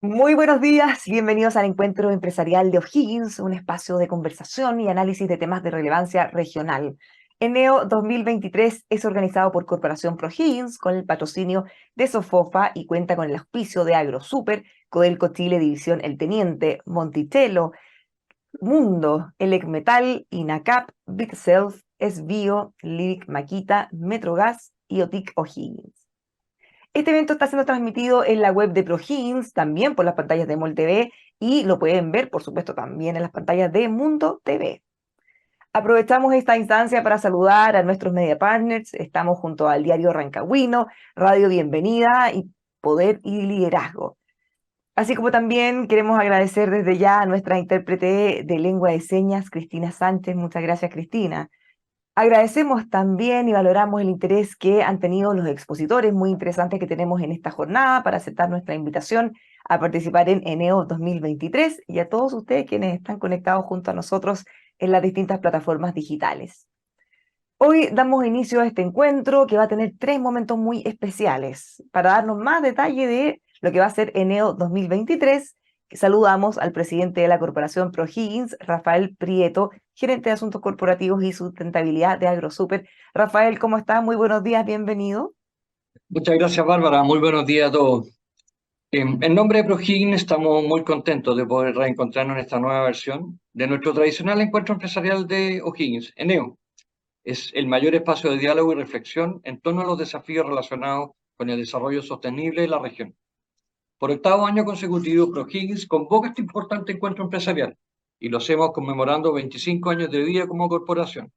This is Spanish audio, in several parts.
Muy buenos días, bienvenidos al Encuentro Empresarial de O'Higgins, un espacio de conversación y análisis de temas de relevancia regional. Eneo 2023 es organizado por Corporación ProHiggins con el patrocinio de Sofofa y cuenta con el auspicio de AgroSuper, Codelco Chile División El Teniente, Monticello, Mundo, Elec Metal, INACAP, Big Self, Esbio, Lyric Maquita, Metrogas y Otic O'Higgins. Este evento está siendo transmitido en la web de ProHiggins, también por las pantallas de MOL TV y lo pueden ver, por supuesto, también en las pantallas de Mundo TV. Aprovechamos esta instancia para saludar a nuestros media partners. Estamos junto al diario Rancagüino, Radio Bienvenida y Poder y Liderazgo. Así como también queremos agradecer desde ya a nuestra intérprete de lengua de señas, Cristina Sánchez. Muchas gracias, Cristina. Agradecemos también y valoramos el interés que han tenido los expositores muy interesantes que tenemos en esta jornada para aceptar nuestra invitación a participar en Eneo 2023 y a todos ustedes quienes están conectados junto a nosotros en las distintas plataformas digitales. Hoy damos inicio a este encuentro que va a tener tres momentos muy especiales. Para darnos más detalle de lo que va a ser Eneo 2023, saludamos al presidente de la Corporación ProHiggins, Rafael Prieto, gerente de Asuntos Corporativos y Sustentabilidad de AgroSuper. Rafael, ¿cómo estás? Muy buenos días, bienvenido. Muchas gracias, Bárbara. Muy buenos días a todos. En nombre de ProHiggins estamos muy contentos de poder reencontrarnos en esta nueva versión de nuestro tradicional encuentro empresarial de O'Higgins, Eneo. Es el mayor espacio de diálogo y reflexión en torno a los desafíos relacionados con el desarrollo sostenible de la región. Por octavo año consecutivo, ProHiggins convoca este importante encuentro empresarial y lo hacemos conmemorando 25 años de vida como corporación,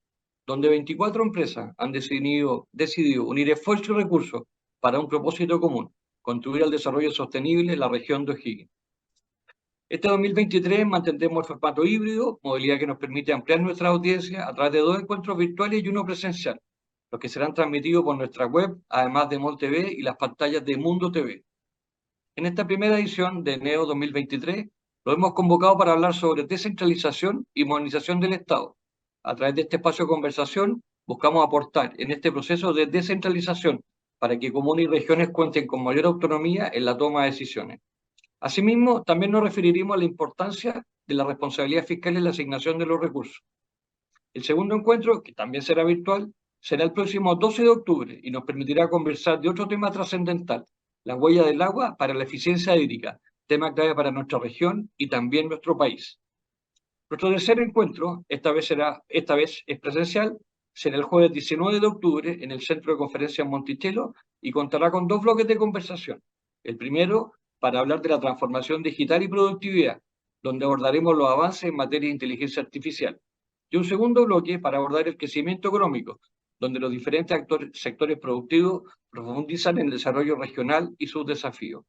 donde 24 empresas han decidido unir esfuerzos y recursos para un propósito común: contribuir al desarrollo sostenible en la región de O'Higgins. Este 2023 mantendremos el formato híbrido, modalidad que nos permite ampliar nuestra audiencia a través de dos encuentros virtuales y uno presencial, los que serán transmitidos por nuestra web, además de MOL TV y las pantallas de Mundo TV. En esta primera edición de Eneo 2023, lo hemos convocado para hablar sobre descentralización y modernización del Estado. A través de este espacio de conversación, buscamos aportar en este proceso de descentralización para que comunas y regiones cuenten con mayor autonomía en la toma de decisiones. Asimismo, también nos referiremos a la importancia de la responsabilidad fiscal en la asignación de los recursos. El segundo encuentro, que también será virtual, será el próximo 12 de octubre y nos permitirá conversar de otro tema trascendental: la huella del agua para la eficiencia hídrica, tema clave para nuestra región y también nuestro país. Nuestro tercer encuentro, esta vez es presencial, será el jueves 19 de octubre en el Centro de Conferencias Monticello y contará con dos bloques de conversación. El primero, para hablar de la transformación digital y productividad, donde abordaremos los avances en materia de inteligencia artificial. Y un segundo bloque para abordar el crecimiento económico, donde los diferentes sectores productivos profundizan en el desarrollo regional y sus desafíos.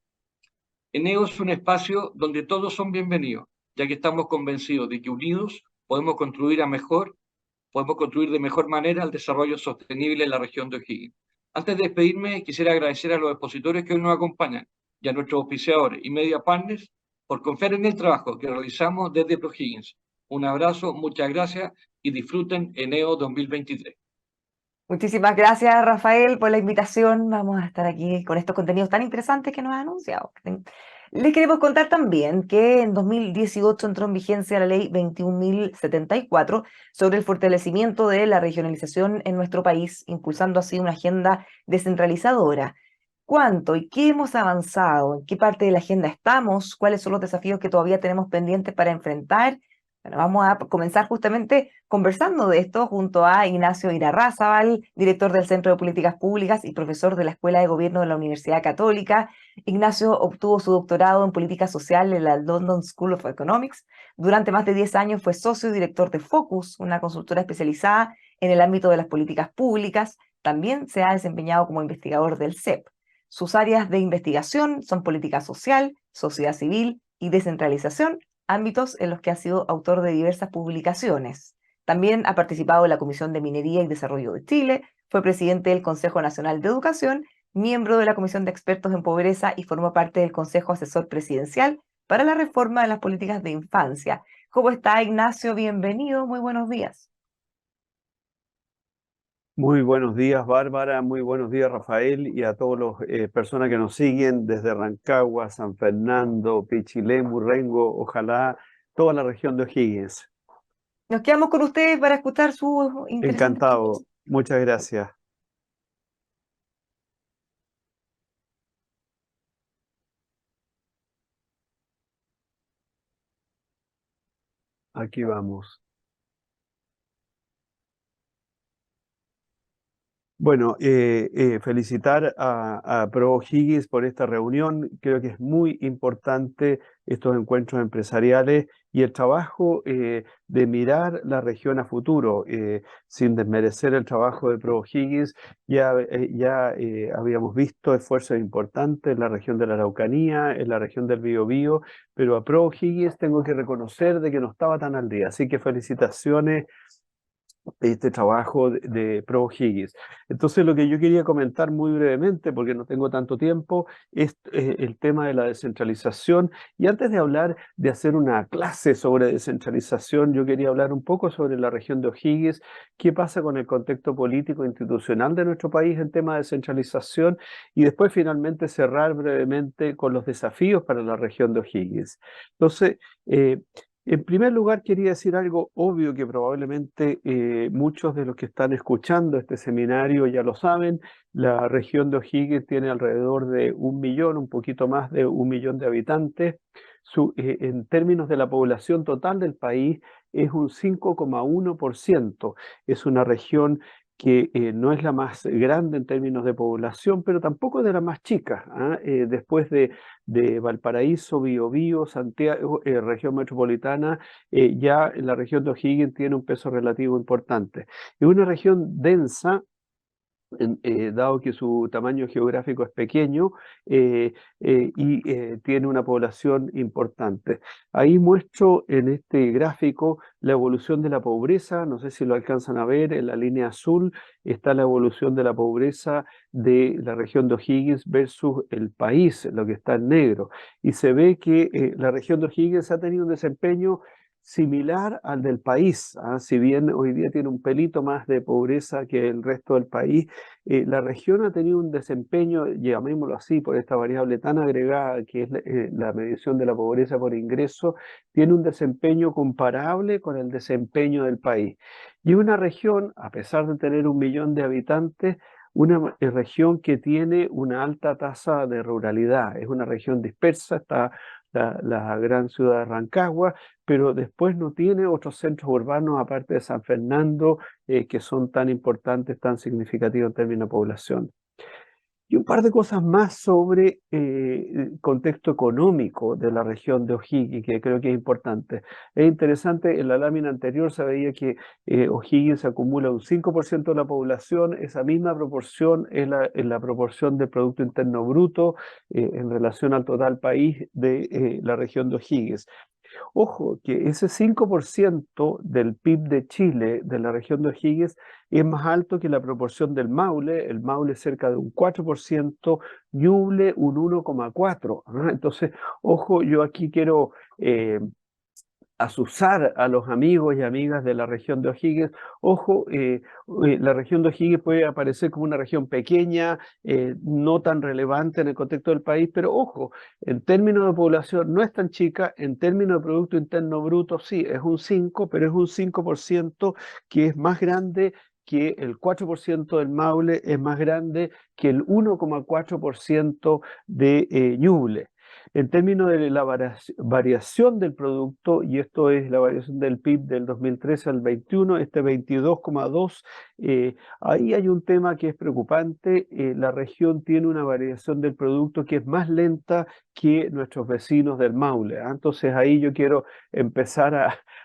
Eneo es un espacio donde todos son bienvenidos, ya que estamos convencidos de que unidos podemos construir de mejor manera el desarrollo sostenible en la región de O'Higgins. Antes de despedirme, quisiera agradecer a los expositores que hoy nos acompañan y a nuestros auspiciadores y media partners por confiar en el trabajo que realizamos desde ProHiggins. Un abrazo, muchas gracias y disfruten Eneo 2023. Muchísimas gracias, Rafael, por la invitación. Vamos a estar aquí con estos contenidos tan interesantes que nos ha anunciado. Les queremos contar también que en 2018 entró en vigencia la ley 21.074 sobre el fortalecimiento de la regionalización en nuestro país, impulsando así una agenda descentralizadora. ¿Cuánto y qué hemos avanzado? ¿En qué parte de la agenda estamos? ¿Cuáles son los desafíos que todavía tenemos pendientes para enfrentar? Bueno, vamos a comenzar justamente conversando de esto junto a Ignacio Irarrázaval, director del Centro de Políticas Públicas y profesor de la Escuela de Gobierno de la Universidad Católica. Ignacio obtuvo su doctorado en Política Social en la London School of Economics. Durante más de 10 años fue socio y director de Focus, una consultora especializada en el ámbito de las políticas públicas. También se ha desempeñado como investigador del CEP. Sus áreas de investigación son política social, sociedad civil y descentralización, ámbitos en los que ha sido autor de diversas publicaciones. También ha participado en la Comisión de Minería y Desarrollo de Chile, fue presidente del Consejo Nacional de Educación, miembro de la Comisión de Expertos en Pobreza y formó parte del Consejo Asesor Presidencial para la reforma de las políticas de infancia. ¿Cómo está, Ignacio? Bienvenido, muy buenos días. Muy buenos días, Bárbara, muy buenos días, Rafael, y a todas las personas que nos siguen desde Rancagua, San Fernando, Pichilemu, Rengo, ojalá toda la región de O'Higgins. Nos quedamos con ustedes para escuchar sus interesantes Encantado, puntos. muchas gracias. Aquí vamos. Bueno, felicitar a Pro O'Higgins por esta reunión. Creo que es muy importante estos encuentros empresariales y el trabajo de mirar la región a futuro, sin desmerecer el trabajo de Pro O'Higgins. Ya habíamos visto esfuerzos importantes en la región de la Araucanía, en la región del Biobío, pero a Pro O'Higgins tengo que reconocer de que no estaba tan al día. Así que felicitaciones este trabajo de Pro O'Higgins. Entonces, lo que yo quería comentar muy brevemente, porque no tengo tanto tiempo, es el tema de la descentralización. Y antes de hablar de hacer una clase sobre descentralización, yo quería hablar un poco sobre la región de O'Higgins, qué pasa con el contexto político e institucional de nuestro país en tema de descentralización, y después finalmente cerrar brevemente con los desafíos para la región de O'Higgins. Entonces, en primer lugar, quería decir algo obvio que probablemente muchos de los que están escuchando este seminario ya lo saben. La región de O'Higgins tiene alrededor de 1 millón, un poquito más de 1 millón de habitantes. En términos de la población total del país, es un 5,1%. Es una región que no es la más grande en términos de población, pero tampoco de las más chicas, ¿ah? Después de Valparaíso, Biobío, Santiago, región metropolitana, ya la región de O'Higgins tiene un peso relativo importante. Es una región densa, dado que su tamaño geográfico es pequeño, y tiene una población importante. Ahí muestro en este gráfico la evolución de la pobreza. No sé si lo alcanzan a ver, en la línea azul está la evolución de la pobreza de la región de O'Higgins versus el país, lo que está en negro. Y se ve que la región de O'Higgins ha tenido un desempeño similar al del país, ¿ah? Si bien hoy día tiene un pelito más de pobreza que el resto del país, la región ha tenido un desempeño, llamémoslo así, por esta variable tan agregada que es la medición de la pobreza por ingreso, tiene un desempeño comparable con el desempeño del país. Y una región, a pesar de tener 1 millón de habitantes, una región que tiene una alta tasa de ruralidad. Es una región dispersa, está la gran ciudad de Rancagua, pero después no tiene otros centros urbanos aparte de San Fernando, que son tan importantes, tan significativos en términos de población. Y un par de cosas más sobre el contexto económico de la región de O'Higgins, que creo que es importante. Es interesante, en la lámina anterior se veía que O'Higgins acumula un 5% de la población. Esa misma proporción es la proporción del Producto Interno Bruto en relación al total país de la región de O'Higgins. Ojo, que ese 5% del PIB de Chile, de la región de O'Higgins, es más alto que la proporción del Maule. El Maule es cerca de un 4%, Ñuble un 1,4%. ¿Ah? Entonces, ojo, yo aquí quiero azuzar a los amigos y amigas de la región de O'Higgins. Ojo, la región de O'Higgins puede aparecer como una región pequeña, no tan relevante en el contexto del país, pero ojo, en términos de población no es tan chica, en términos de Producto Interno Bruto sí, es un 5, pero es un 5% que es más grande que el 4% del Maule, es más grande que el 1,4% de Ñuble. En términos de la variación del producto, y esto es la variación del PIB del 2013 al 21, este 22,2, ahí hay un tema que es preocupante. La región tiene una variación del producto que es más lenta que nuestros vecinos del Maule, ¿ah? Entonces ahí yo quiero empezar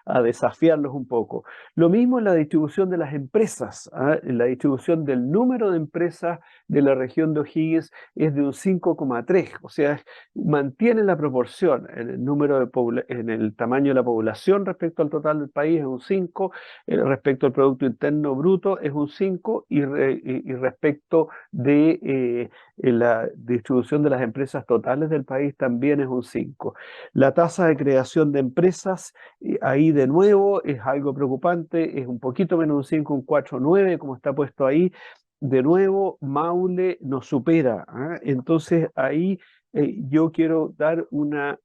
a desafiarlos un poco. Lo mismo en la distribución de las empresas, ¿ah? En la distribución del número de empresas de la región de O'Higgins es de un 5,3, o sea, mantiene tiene la proporción en el número en el tamaño de la población respecto al total del país es un 5, respecto al Producto Interno Bruto es un 5 y respecto de la distribución de las empresas totales del país también es un 5. La tasa de creación de empresas, ahí de nuevo es algo preocupante, es un poquito menos un 5, un 4,9 como está puesto ahí. De nuevo, Maule nos supera, ¿ah? Entonces ahí yo quiero dar una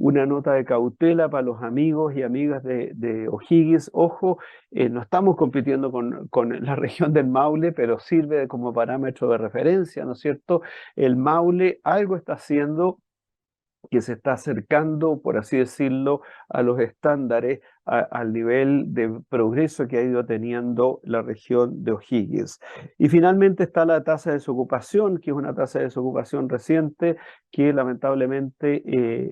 nota de cautela para los amigos y amigas de O'Higgins. Ojo, no estamos compitiendo con la región del Maule, pero sirve como parámetro de referencia, ¿no es cierto? El Maule algo está haciendo que se está acercando, por así decirlo, a los estándares, al nivel de progreso que ha ido teniendo la región de O'Higgins. Y finalmente está la tasa de desocupación, que es una tasa de desocupación reciente que lamentablemente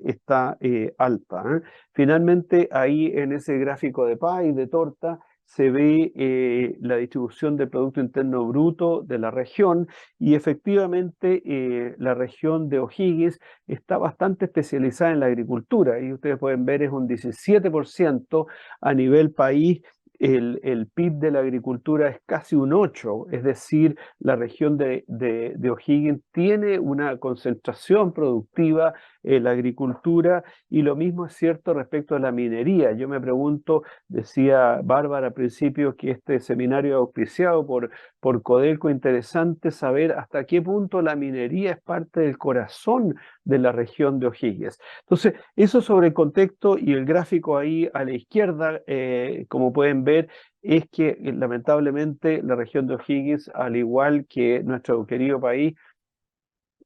está alta, ¿eh? Finalmente, ahí en ese gráfico de pie, de torta, se ve la distribución del Producto Interno Bruto de la región y efectivamente la región de O'Higgins está bastante especializada en la agricultura y ustedes pueden ver es un 17% a nivel país. El PIB de la agricultura es casi un 8, es decir, la región de O'Higgins tiene una concentración productiva en la agricultura y lo mismo es cierto respecto a la minería. Yo me pregunto, decía Bárbara al principio que este seminario auspiciado por Codelco, interesante saber hasta qué punto la minería es parte del corazón de la región de O'Higgins. Entonces, eso sobre el contexto y el gráfico ahí a la izquierda, como pueden ver, es que lamentablemente la región de O'Higgins, al igual que nuestro querido país,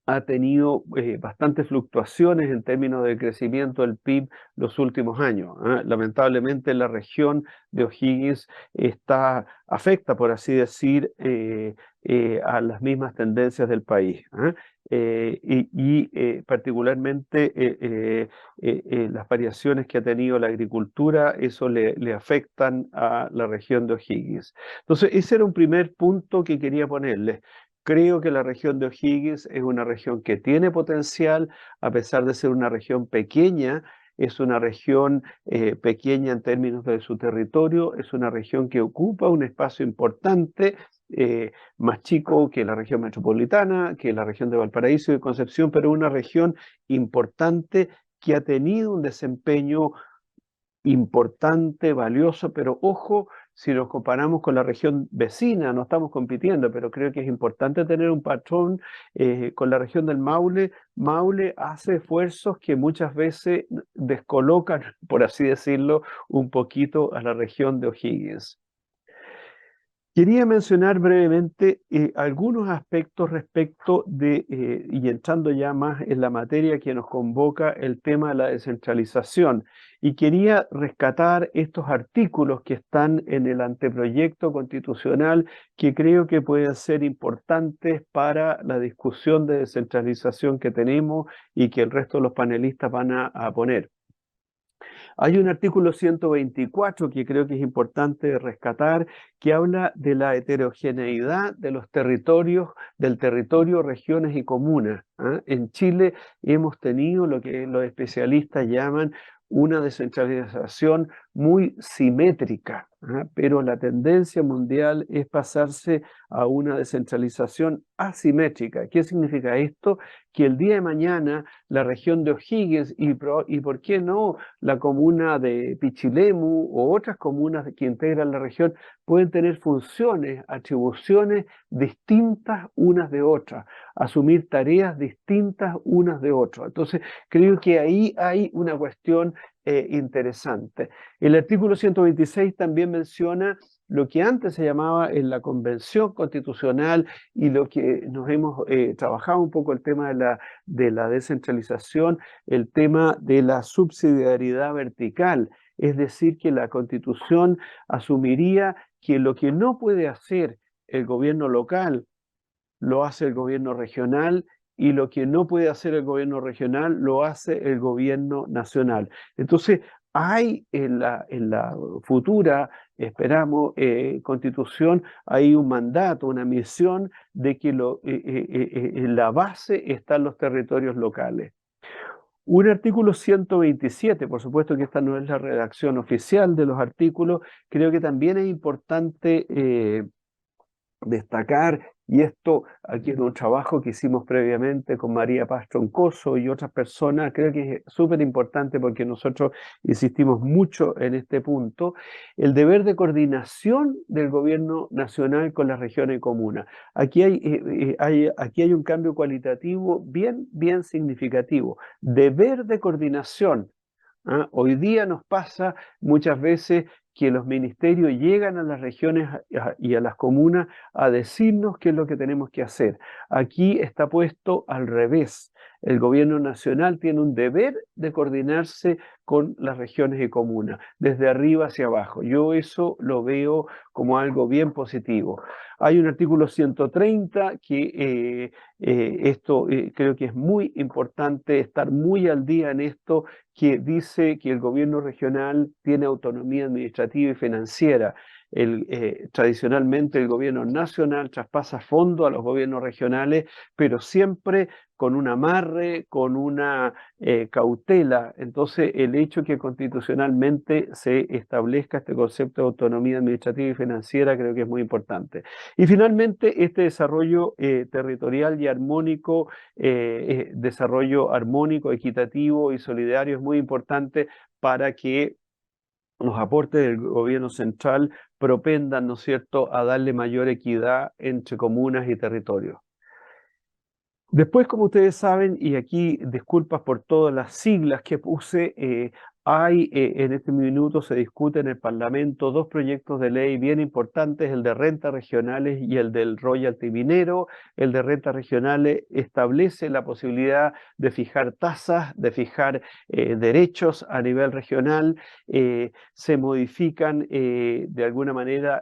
ha tenido bastantes fluctuaciones en términos de crecimiento del PIB los últimos años, ¿eh? Lamentablemente la región de O'Higgins afecta, por así decir, a las mismas tendencias del país, ¿eh? Particularmente las variaciones que ha tenido la agricultura, eso le afectan a la región de O'Higgins. Entonces, ese era un primer punto que quería ponerles. Creo que la región de O'Higgins es una región que tiene potencial, a pesar de ser una región pequeña, es una región pequeña en términos de su territorio, es una región que ocupa un espacio importante, más chico que la región metropolitana, que la región de Valparaíso y de Concepción, pero una región importante que ha tenido un desempeño importante, valioso, pero ojo, si nos comparamos con la región vecina, no estamos compitiendo, pero creo que es importante tener un patrón con la región del Maule. Maule hace esfuerzos que muchas veces descolocan, por así decirlo, un poquito a la región de O'Higgins. Quería mencionar brevemente algunos aspectos respecto de, y entrando ya más en la materia que nos convoca, el tema de la descentralización. Y quería rescatar estos artículos que están en el anteproyecto constitucional que creo que pueden ser importantes para la discusión de descentralización que tenemos y que el resto de los panelistas van a poner. Hay un artículo 124 que creo que es importante rescatar, que habla de la heterogeneidad de los territorios, del territorio, regiones y comunas. En Chile hemos tenido lo que los especialistas llaman una descentralización muy simétrica, pero la tendencia mundial es pasarse a una descentralización asimétrica. ¿Qué significa esto? Que el día de mañana la región de O'Higgins y por qué no la comuna de Pichilemu o otras comunas que integran la región pueden tener funciones, atribuciones distintas unas de otras, asumir tareas distintas unas de otras. Entonces, creo que ahí hay una cuestión interesante. El artículo 126 también menciona lo que antes se llamaba en la Convención Constitucional y lo que nos hemos trabajado un poco el tema de la descentralización, el tema de la subsidiariedad vertical, es decir, que la Constitución asumiría que lo que no puede hacer el gobierno local lo hace el gobierno regional y lo que no puede hacer el gobierno regional lo hace el gobierno nacional. Entonces, hay en la futura, esperamos, constitución, hay un mandato, una misión de que en la base están los territorios locales. Un artículo 127, por supuesto que esta no es la redacción oficial de los artículos, creo que también es importante destacar, y esto aquí en un trabajo que hicimos previamente con María Paz Troncoso y otras personas, creo que es súper importante porque nosotros insistimos mucho en este punto, el deber de coordinación del gobierno nacional con las regiones y comunas. Aquí hay un cambio cualitativo bien significativo. Deber de coordinación. ¿Ah? Hoy día nos pasa muchas veces que los ministerios llegan a las regiones y a las comunas a decirnos qué es lo que tenemos que hacer. Aquí está puesto al revés. El gobierno nacional tiene un deber de coordinarse con las regiones y comunas, desde arriba hacia abajo. Yo eso lo veo como algo bien positivo. Hay un artículo 130 que esto creo que es muy importante estar muy al día en esto, que dice que el gobierno regional tiene autonomía administrativa y financiera. Tradicionalmente el gobierno nacional traspasa fondos a los gobiernos regionales, pero siempre con un amarre, con una cautela. Entonces, el hecho que constitucionalmente se establezca este concepto de autonomía administrativa y financiera creo que es muy importante. Y finalmente, este desarrollo territorial y armónico, desarrollo armónico, equitativo y solidario es muy importante para que los aportes del gobierno central propendan, ¿no es cierto?, a darle mayor equidad entre comunas y territorios. Después, como ustedes saben, y aquí disculpas por todas las siglas que puse, en este minuto se discute en el Parlamento dos proyectos de ley bien importantes, el de rentas regionales y el del royalty minero. El de rentas regionales establece la posibilidad de fijar tasas, de fijar derechos a nivel regional. Se modifican de alguna manera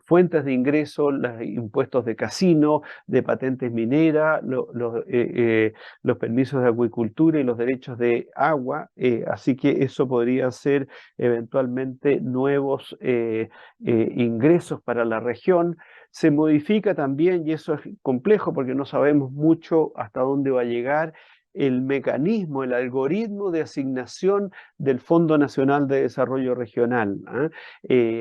fuentes de ingreso, los impuestos de casino, de patentes mineras, los permisos de acuicultura y los derechos de agua, así que eso podría ser eventualmente nuevos ingresos para la región. Se modifica también, y eso es complejo porque no sabemos mucho hasta dónde va a llegar, el mecanismo, el algoritmo de asignación del Fondo Nacional de Desarrollo Regional.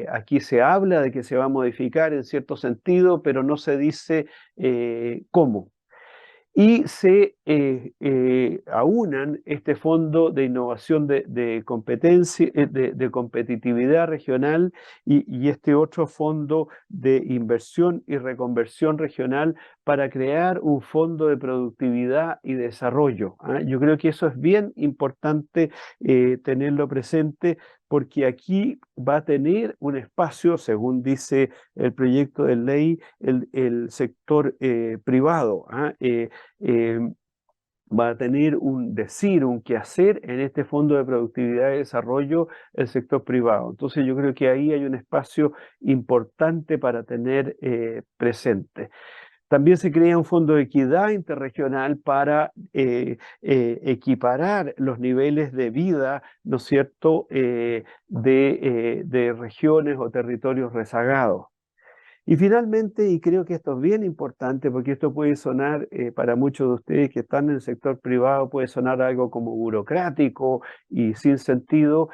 Aquí se habla de que se va a modificar en cierto sentido, pero no se dice cómo. Y se aunan este fondo de innovación de competencia, de competitividad regional y este otro fondo de inversión y reconversión regional para crear un fondo de productividad y desarrollo. Yo creo que eso es bien importante tenerlo presente, porque aquí va a tener un espacio, según dice el proyecto de ley, el sector privado. Va a tener un quehacer en este Fondo de Productividad y Desarrollo el sector privado. Entonces yo creo que ahí hay un espacio importante para tener presente. También se crea un fondo de equidad interregional para equiparar los niveles de vida, ¿no es cierto?, de regiones o territorios rezagados. Y finalmente, y creo que esto es bien importante, porque esto puede sonar para muchos de ustedes que están en el sector privado, puede sonar algo como burocrático y sin sentido,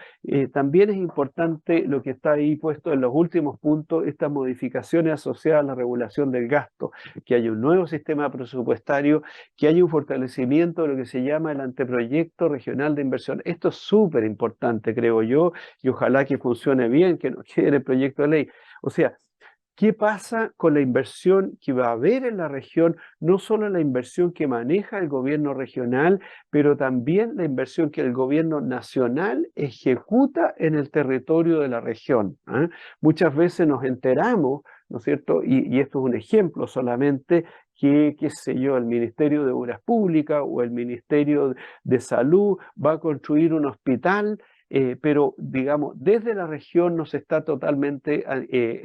también es importante lo que está ahí puesto en los últimos puntos, estas modificaciones asociadas a la regulación del gasto, que haya un nuevo sistema presupuestario, que haya un fortalecimiento de lo que se llama el anteproyecto regional de inversión. Esto es súper importante, creo yo, y ojalá que funcione bien, que no quede en el proyecto de ley. O sea, ¿qué pasa con la inversión que va a haber en la región? No solo la inversión que maneja el gobierno regional, pero también la inversión que el gobierno nacional ejecuta en el territorio de la región. Muchas veces nos enteramos, ¿no es cierto? Y esto es un ejemplo solamente, que, qué sé yo, el Ministerio de Obras Públicas o el Ministerio de Salud va a construir un hospital, pero digamos, desde la región no se está totalmente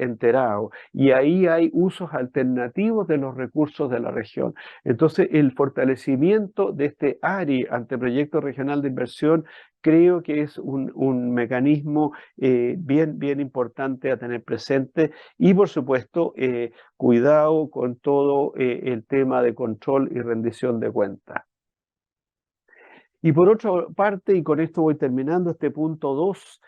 enterado, y ahí hay usos alternativos de los recursos de la región. Entonces, el fortalecimiento de este ARI, Anteproyecto Regional de Inversión, creo que es un mecanismo bien importante a tener presente, y por supuesto, cuidado con todo el tema de control y rendición de cuentas. Y por otra parte, y con esto voy terminando este punto 2,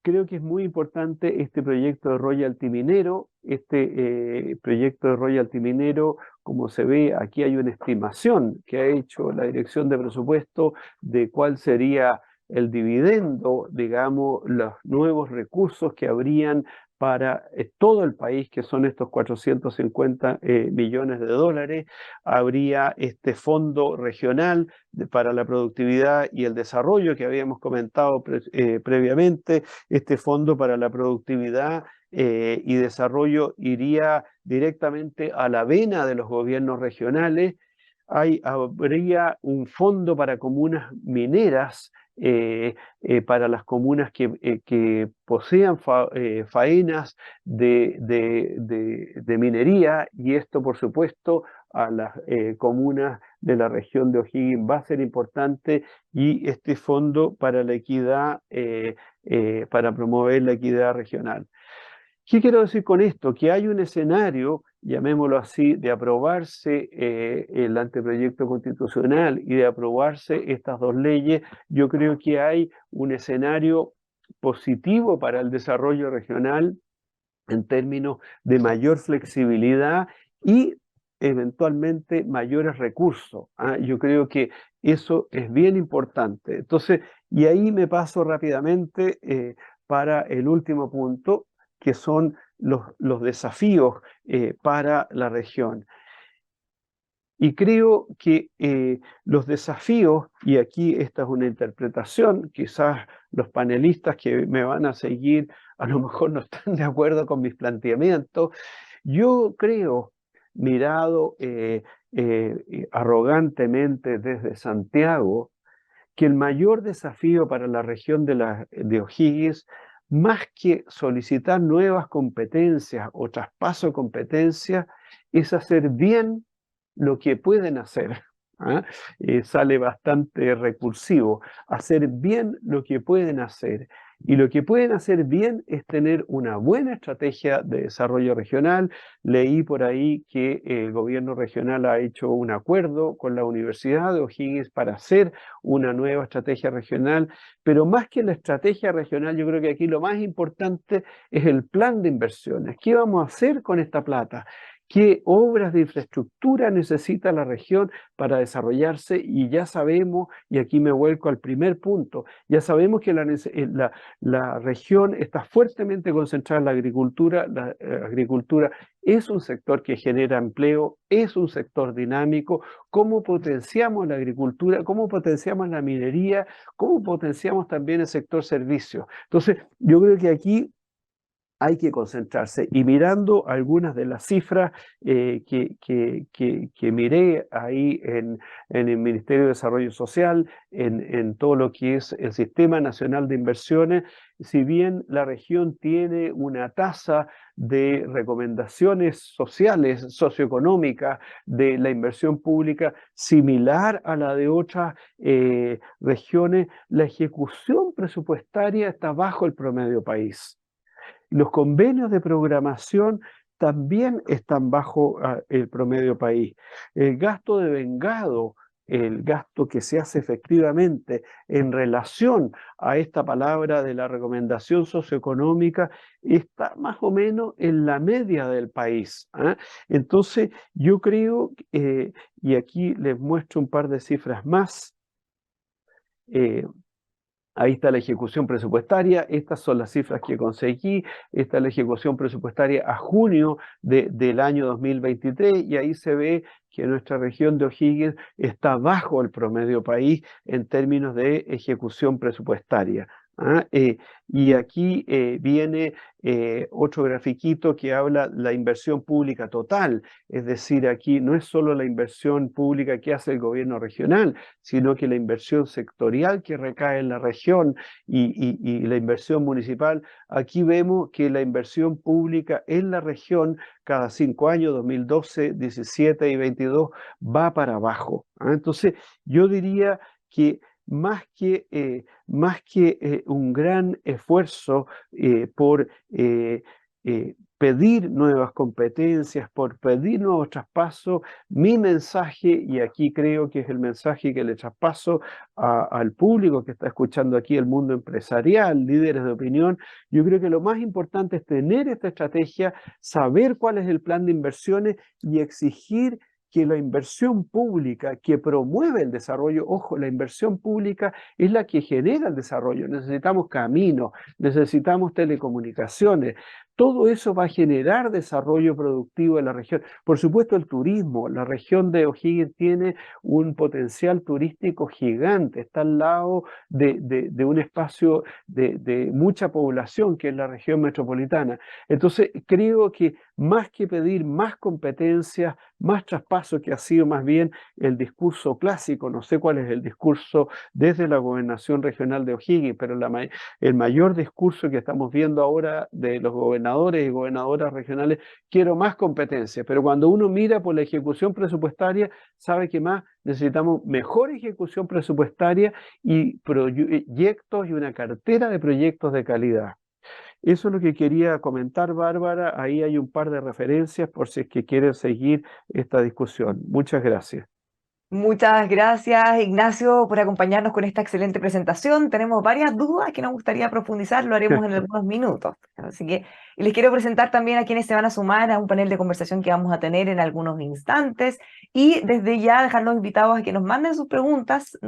creo que es muy importante este proyecto de royalty minero. Este proyecto de royalty minero, como se ve, aquí hay una estimación que ha hecho la Dirección de Presupuesto de cuál sería el dividendo, digamos, los nuevos recursos que habrían para todo el país, que son estos 450 millones de dólares. Habría este fondo regional para la productividad y el desarrollo que habíamos comentado previamente. Este fondo para la productividad y desarrollo iría directamente a la vena de los gobiernos regionales. Habría un fondo para comunas mineras, para las comunas que posean faenas de minería, y esto, por supuesto, a las comunas de la región de O'Higgins va a ser importante, y este fondo para la equidad, para promover la equidad regional. ¿Qué quiero decir con esto? Que hay un escenario, llamémoslo así, de aprobarse el anteproyecto constitucional y de aprobarse estas dos leyes. Yo creo que hay un escenario positivo para el desarrollo regional en términos de mayor flexibilidad y eventualmente mayores recursos. Yo creo que eso es bien importante. Entonces, y ahí me paso rápidamente para el último punto, que son los desafíos para la región. Y creo que los desafíos, y aquí esta es una interpretación, quizás los panelistas que me van a seguir a lo mejor no están de acuerdo con mis planteamientos. Yo creo, mirado arrogantemente desde Santiago, que el mayor desafío para la región de O'Higgins, más que solicitar nuevas competencias o traspaso de competencias, es hacer bien lo que pueden hacer. Sale bastante recursivo, hacer bien lo que pueden hacer. Y lo que pueden hacer bien es tener una buena estrategia de desarrollo regional. Leí por ahí que el gobierno regional ha hecho un acuerdo con la Universidad de O'Higgins para hacer una nueva estrategia regional, pero más que la estrategia regional, yo creo que aquí lo más importante es el plan de inversiones. ¿Qué vamos a hacer con esta plata? ¿Qué obras de infraestructura necesita la región para desarrollarse? Y ya sabemos, y aquí me vuelco al primer punto, ya sabemos que la región está fuertemente concentrada en la agricultura. La agricultura es un sector que genera empleo, es un sector dinámico. ¿Cómo potenciamos la agricultura? ¿Cómo potenciamos la minería? ¿Cómo potenciamos también el sector servicios? Entonces, yo creo que aquí hay que concentrarse. Y mirando algunas de las cifras que miré ahí en el Ministerio de Desarrollo Social, en todo lo que es el Sistema Nacional de Inversiones, si bien la región tiene una tasa de recomendaciones sociales, socioeconómicas de la inversión pública similar a la de otras regiones, la ejecución presupuestaria está bajo el promedio país. Los convenios de programación también están bajo el promedio país. El gasto de vengado, el gasto que se hace efectivamente en relación a esta palabra de la recomendación socioeconómica, está más o menos en la media del país. Entonces, yo creo, y aquí les muestro un par de cifras más. Ahí está la ejecución presupuestaria, estas son las cifras que conseguí, esta es la ejecución presupuestaria a junio del año 2023, y ahí se ve que nuestra región de O'Higgins está bajo el promedio país en términos de ejecución presupuestaria. Y aquí viene otro grafiquito que habla de la inversión pública total, es decir, aquí no es solo la inversión pública que hace el gobierno regional, sino que la inversión sectorial que recae en la región y la inversión municipal. Aquí vemos que la inversión pública en la región cada 5 años, 2012, 17 y 22, va para abajo. Entonces, yo diría que más que un gran esfuerzo por pedir nuevas competencias, por pedir nuevos traspasos. Mi mensaje, y aquí creo que es el mensaje que le traspaso al público que está escuchando aquí, el mundo empresarial, líderes de opinión, yo creo que lo más importante es tener esta estrategia, saber cuál es el plan de inversiones y exigir que la inversión pública que promueve el desarrollo, ojo, la inversión pública es la que genera el desarrollo. Necesitamos caminos, necesitamos telecomunicaciones. Todo eso va a generar desarrollo productivo en la región. Por supuesto, el turismo. La región de O'Higgins tiene un potencial turístico gigante. Está al lado de un espacio de mucha población, que es la región metropolitana. Entonces, creo que más que pedir más competencias, más traspaso, que ha sido más bien el discurso clásico, no sé cuál es el discurso desde la gobernación regional de O'Higgins, pero el mayor discurso que estamos viendo ahora de los gobernadores y gobernadoras regionales, quiero más competencia, pero cuando uno mira por la ejecución presupuestaria, sabe que más necesitamos mejor ejecución presupuestaria y proyectos y una cartera de proyectos de calidad. Eso es lo que quería comentar, Bárbara. Ahí hay un par de referencias por si es que quieren seguir esta discusión. Muchas gracias. Muchas gracias, Ignacio, por acompañarnos con esta excelente presentación. Tenemos varias dudas que nos gustaría profundizar, lo haremos en algunos minutos. Así que y les quiero presentar también a quienes se van a sumar a un panel de conversación que vamos a tener en algunos instantes y desde ya dejarlos invitados a que nos manden sus preguntas.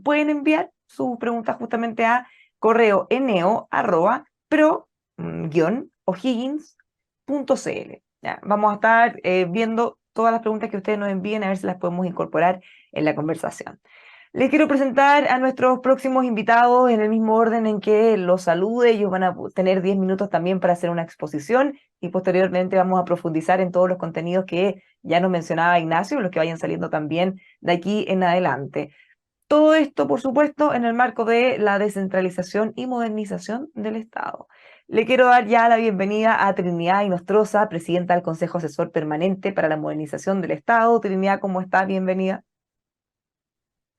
Pueden enviar sus preguntas justamente a correo eneo@pro-o'higgins.cl. Ya, vamos a estar viendo todas las preguntas que ustedes nos envíen, a ver si las podemos incorporar en la conversación. Les quiero presentar a nuestros próximos invitados en el mismo orden en que los salude. Ellos van a tener 10 minutos también para hacer una exposición y posteriormente vamos a profundizar en todos los contenidos que ya nos mencionaba Ignacio, los que vayan saliendo también de aquí en adelante. Todo esto, por supuesto, en el marco de la descentralización y modernización del Estado. Le quiero dar ya la bienvenida a Trinidad Inostroza, presidenta del Consejo Asesor Permanente para la Modernización del Estado. Trinidad, ¿cómo está? Bienvenida.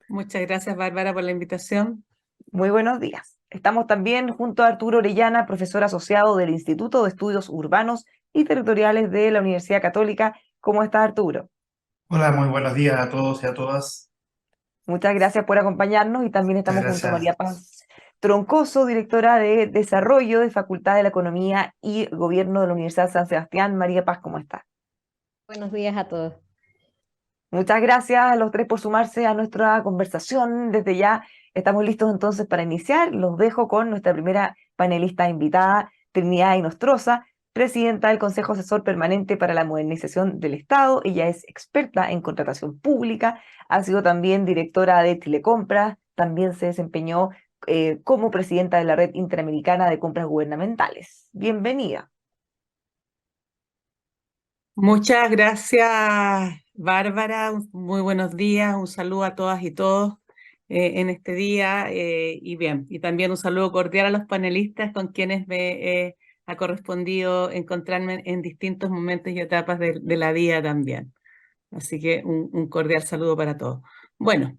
Muchas gracias, Bárbara, por la invitación. Muy buenos días. Estamos también junto a Arturo Orellana, profesor asociado del Instituto de Estudios Urbanos y Territoriales de la Universidad Católica. ¿Cómo está, Arturo? Hola, muy buenos días a todos y a todas. Muchas gracias por acompañarnos y también Muchas estamos junto a María gracias. Paz Troncoso, directora de Desarrollo de Facultad de la Economía y Gobierno de la Universidad de San Sebastián. María Paz, ¿cómo está? Buenos días a todos. Muchas gracias a los tres por sumarse a nuestra conversación. Desde ya estamos listos entonces para iniciar. Los dejo con nuestra primera panelista invitada, Trinidad Inostroza, presidenta del Consejo Asesor Permanente para la Modernización del Estado. Ella es experta en contratación pública, ha sido también directora de Telecompras, también se desempeñó como presidenta de la Red Interamericana de Compras Gubernamentales. Bienvenida. Muchas gracias, Bárbara. Muy buenos días. Un saludo a todas y todos en este día. Y también un saludo cordial a los panelistas con quienes me ha correspondido encontrarme en distintos momentos y etapas de la vida también. Así que un cordial saludo para todos. Bueno.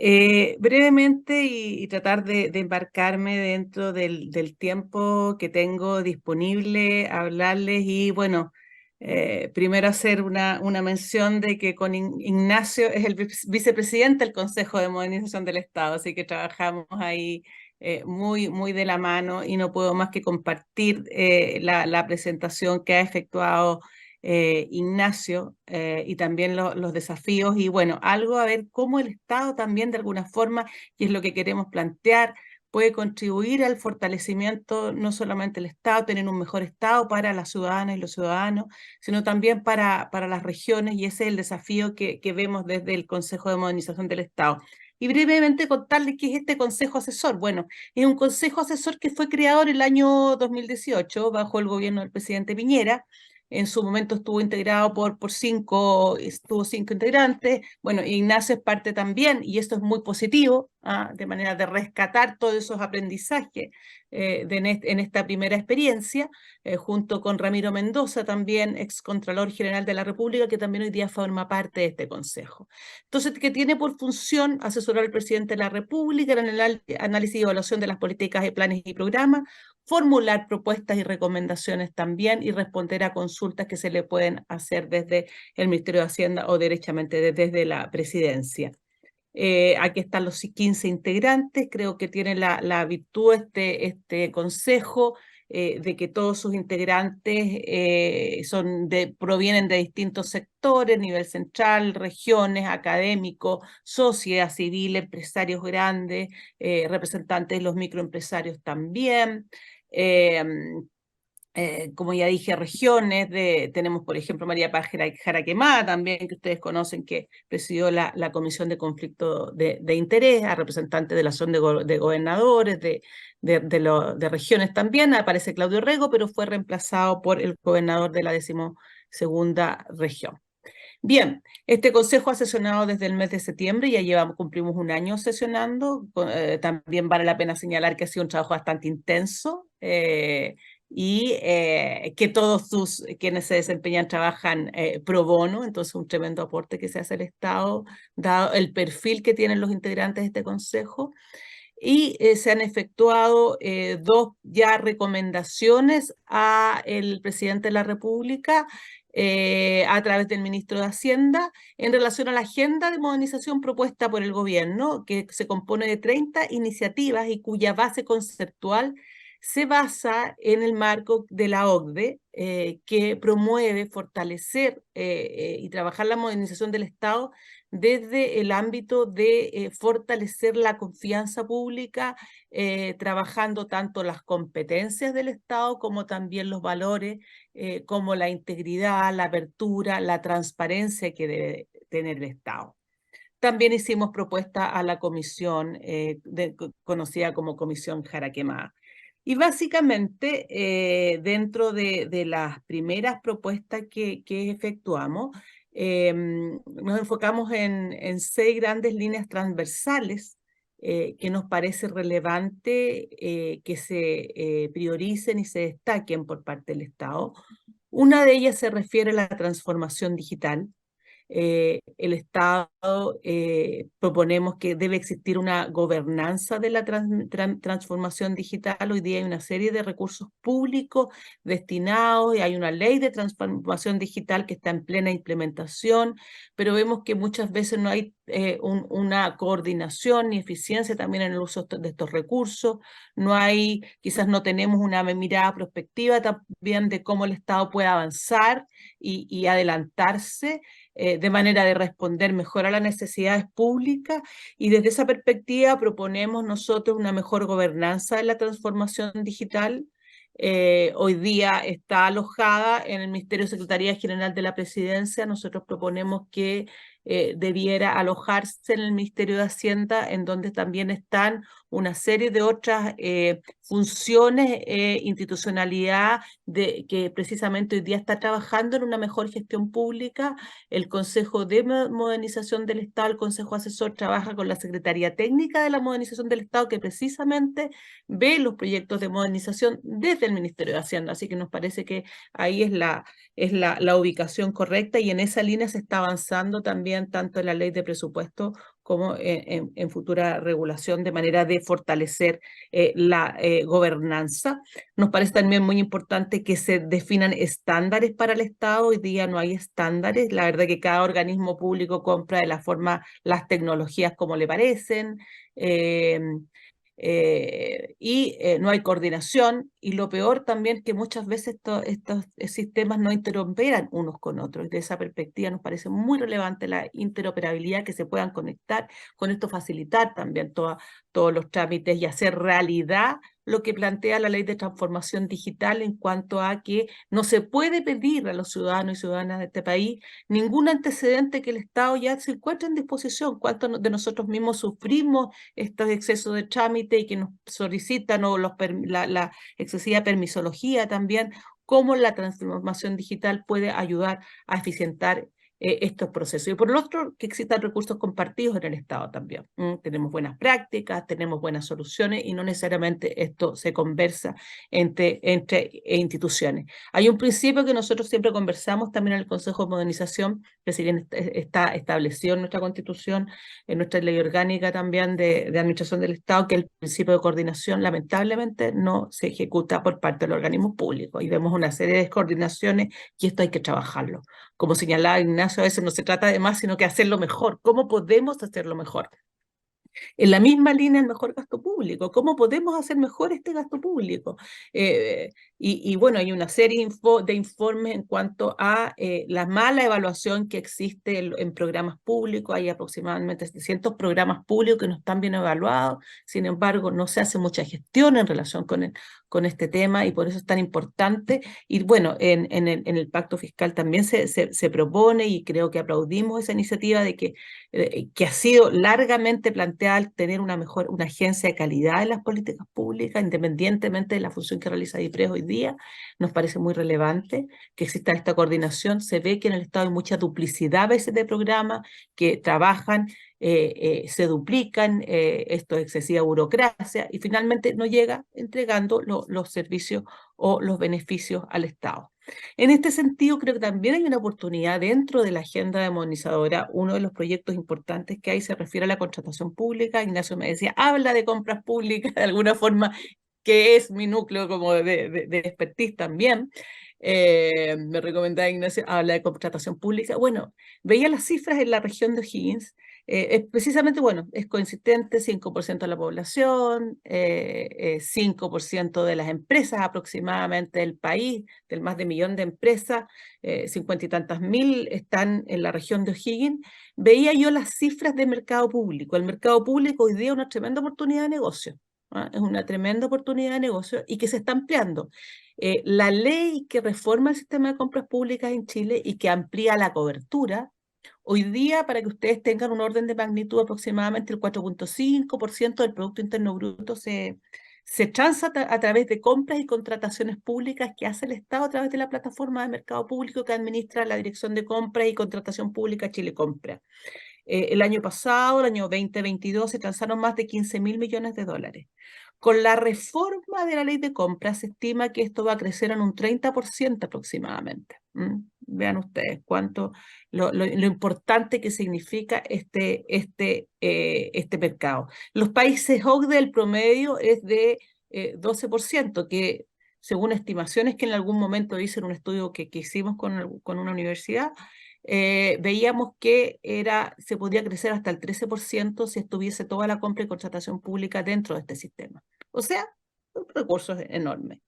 Brevemente y tratar de embarcarme dentro del tiempo que tengo disponible, hablarles y bueno, primero hacer una mención de que con Ignacio es el vicepresidente del Consejo de Modernización del Estado, así que trabajamos ahí muy de la mano y no puedo más que compartir la presentación que ha efectuado Ignacio y también los desafíos y bueno, algo a ver cómo el Estado también de alguna forma, y es lo que queremos plantear, puede contribuir al fortalecimiento no solamente del Estado, tener un mejor Estado para las ciudadanas y los ciudadanos, sino también para las regiones y ese es el desafío que vemos desde el Consejo de Modernización del Estado. Y brevemente contarles qué es este Consejo Asesor. Bueno, es un Consejo Asesor que fue creado en el año 2018 bajo el gobierno del presidente Piñera. En su momento estuvo integrado por cinco integrantes. Bueno, Ignacio es parte también, y esto es muy positivo, de manera de rescatar todos esos aprendizajes en esta primera experiencia, junto con Ramiro Mendoza, también excontralor general de la República, que también hoy día forma parte de este consejo. Entonces, que tiene por función asesorar al presidente de la República en el análisis y evaluación de las políticas, planes y programas, formular propuestas y recomendaciones también y responder a consultas que se le pueden hacer desde el Ministerio de Hacienda o derechamente desde la Presidencia. Aquí están los 15 integrantes, creo que tiene la virtud este consejo de que todos sus integrantes provienen de distintos sectores, nivel central, regiones, académicos, sociedad civil, empresarios grandes, representantes de los microempresarios también. Como ya dije, regiones, tenemos por ejemplo María Paz Jaraquemada también, que ustedes conocen, que presidió la Comisión de Conflicto de Interés, a representantes de la zona de gobernadores, de regiones también, aparece Claudio Rego, pero fue reemplazado por el gobernador de la 12ª región. Bien, este consejo ha sesionado desde el mes de septiembre, ya cumplimos un año sesionando, también vale la pena señalar que ha sido un trabajo bastante intenso, y que todos quienes se desempeñan trabajan pro bono, entonces un tremendo aporte que se hace al Estado, dado el perfil que tienen los integrantes de este consejo. Y se han efectuado 2 ya recomendaciones al presidente de la República a través del ministro de Hacienda en relación a la agenda de modernización propuesta por el gobierno, que se compone de 30 iniciativas y cuya base conceptual se basa en el marco de la OCDE, que promueve fortalecer y trabajar la modernización del Estado desde el ámbito de fortalecer la confianza pública, trabajando tanto las competencias del Estado como también los valores, como la integridad, la apertura, la transparencia que debe tener el Estado. También hicimos propuesta a la comisión conocida como Comisión Jaraquemada. Y básicamente, dentro de las primeras propuestas que efectuamos, nos enfocamos en 6 grandes líneas transversales que nos parece relevante que se prioricen y se destaquen por parte del Estado. Una de ellas se refiere a la transformación digital. El Estado proponemos que debe existir una gobernanza de la transformación digital. Hoy día hay una serie de recursos públicos destinados y hay una ley de transformación digital que está en plena implementación, pero vemos que muchas veces no hay una coordinación ni eficiencia también en el uso de estos recursos. Quizás no tenemos una mirada prospectiva también de cómo el Estado puede avanzar y adelantarse de manera de responder mejor a las necesidades públicas, y desde esa perspectiva proponemos nosotros una mejor gobernanza de la transformación digital. Hoy día está alojada en el Ministerio de Secretaría General de la Presidencia. Nosotros proponemos que debiera alojarse en el Ministerio de Hacienda, en donde también están una serie de otras funciones, institucionalidad que precisamente hoy día está trabajando en una mejor gestión pública. El Consejo de Modernización del Estado, el Consejo Asesor, trabaja con la Secretaría Técnica de la Modernización del Estado, que precisamente ve los proyectos de modernización desde el Ministerio de Hacienda. Así que nos parece que ahí es la ubicación correcta, y en esa línea se está avanzando también tanto en la ley de presupuesto como en futura regulación, de manera de fortalecer la gobernanza. Nos parece también muy importante que se definan estándares para el Estado. Hoy día no hay estándares. La verdad que cada organismo público compra de la forma las tecnologías como le parecen. No hay coordinación, y lo peor también es que muchas veces estos sistemas no interoperan unos con otros. De esa perspectiva nos parece muy relevante la interoperabilidad, que se puedan conectar, con esto facilitar también todos los trámites y hacer realidad lo que plantea la Ley de Transformación Digital, en cuanto a que no se puede pedir a los ciudadanos y ciudadanas de este país ningún antecedente que el Estado ya se encuentre en disposición. ¿Cuántos de nosotros mismos sufrimos estos excesos de trámite y que nos solicitan, o la excesiva permisología también? ¿Cómo la transformación digital puede ayudar a eficientar estos procesos. Y por el otro, que existan recursos compartidos en el Estado también. Tenemos buenas prácticas, tenemos buenas soluciones y no necesariamente esto se conversa entre instituciones. Hay un principio que nosotros siempre conversamos también en el Consejo de Modernización, que si bien está establecido en nuestra Constitución, en nuestra ley orgánica también de administración del Estado, que el principio de coordinación lamentablemente no se ejecuta por parte del organismo público y vemos una serie de descoordinaciones y esto hay que trabajarlo. Como señalaba Ignacio, a veces no se trata de más, sino que hacerlo mejor. ¿Cómo podemos hacerlo mejor? En la misma línea el mejor gasto público. ¿Cómo podemos hacer mejor este gasto público? Bueno, hay una serie de informes en cuanto a la mala evaluación que existe en programas públicos. Hay aproximadamente 700 programas públicos que no están bien evaluados. Sin embargo, no se hace mucha gestión en relación con este tema y por eso es tan importante. Y bueno, en el pacto fiscal también se propone y creo que aplaudimos esa iniciativa de que ha sido largamente planteada al tener una agencia de calidad en las políticas públicas, independientemente de la función que realiza DIPRES hoy día. Nos parece muy relevante que exista esta coordinación. Se ve que en el Estado hay mucha duplicidad a veces de programas que trabajan, se duplican, esto es excesiva burocracia y finalmente no llega entregando los servicios o los beneficios al Estado. En este sentido, creo que también hay una oportunidad dentro de la agenda demonizadora. Uno de los proyectos importantes que hay se refiere a la contratación pública. Ignacio me decía, habla de compras públicas de alguna forma, que es mi núcleo como de expertise también. Me recomendaba Ignacio, habla de contratación pública. Bueno, veía las cifras en la región de O'Higgins. Precisamente, bueno, es consistente, 5% de la población, 5% de las empresas aproximadamente del país, del más de 1.000.000 de empresas, 50 y tantas mil están en la región de O'Higgins. Veía yo las cifras de mercado público. El mercado público hoy día es una tremenda oportunidad de negocio. Es una tremenda oportunidad de negocio y que se está ampliando. La ley que reforma el sistema de compras públicas en Chile y que amplía la cobertura, hoy día, para que ustedes tengan un orden de magnitud, aproximadamente el 4.5% del Producto Interno Bruto se transa a través de compras y contrataciones públicas que hace el Estado a través de la plataforma de mercado público que administra la Dirección de Compras y Contratación Pública Chile Compra. El año pasado, el año 2022, se transaron más de 15.000 millones de dólares. Con la reforma de la ley de compras se estima que esto va a crecer en un 30% aproximadamente. Vean ustedes cuánto lo importante que significa este mercado. Los países OCDE, el promedio es de 12%, que según estimaciones que en algún momento hice en un estudio que hicimos con una universidad, veíamos que se podía crecer hasta el 13% si estuviese toda la compra y contratación pública dentro de este sistema. O sea, un recurso enorme.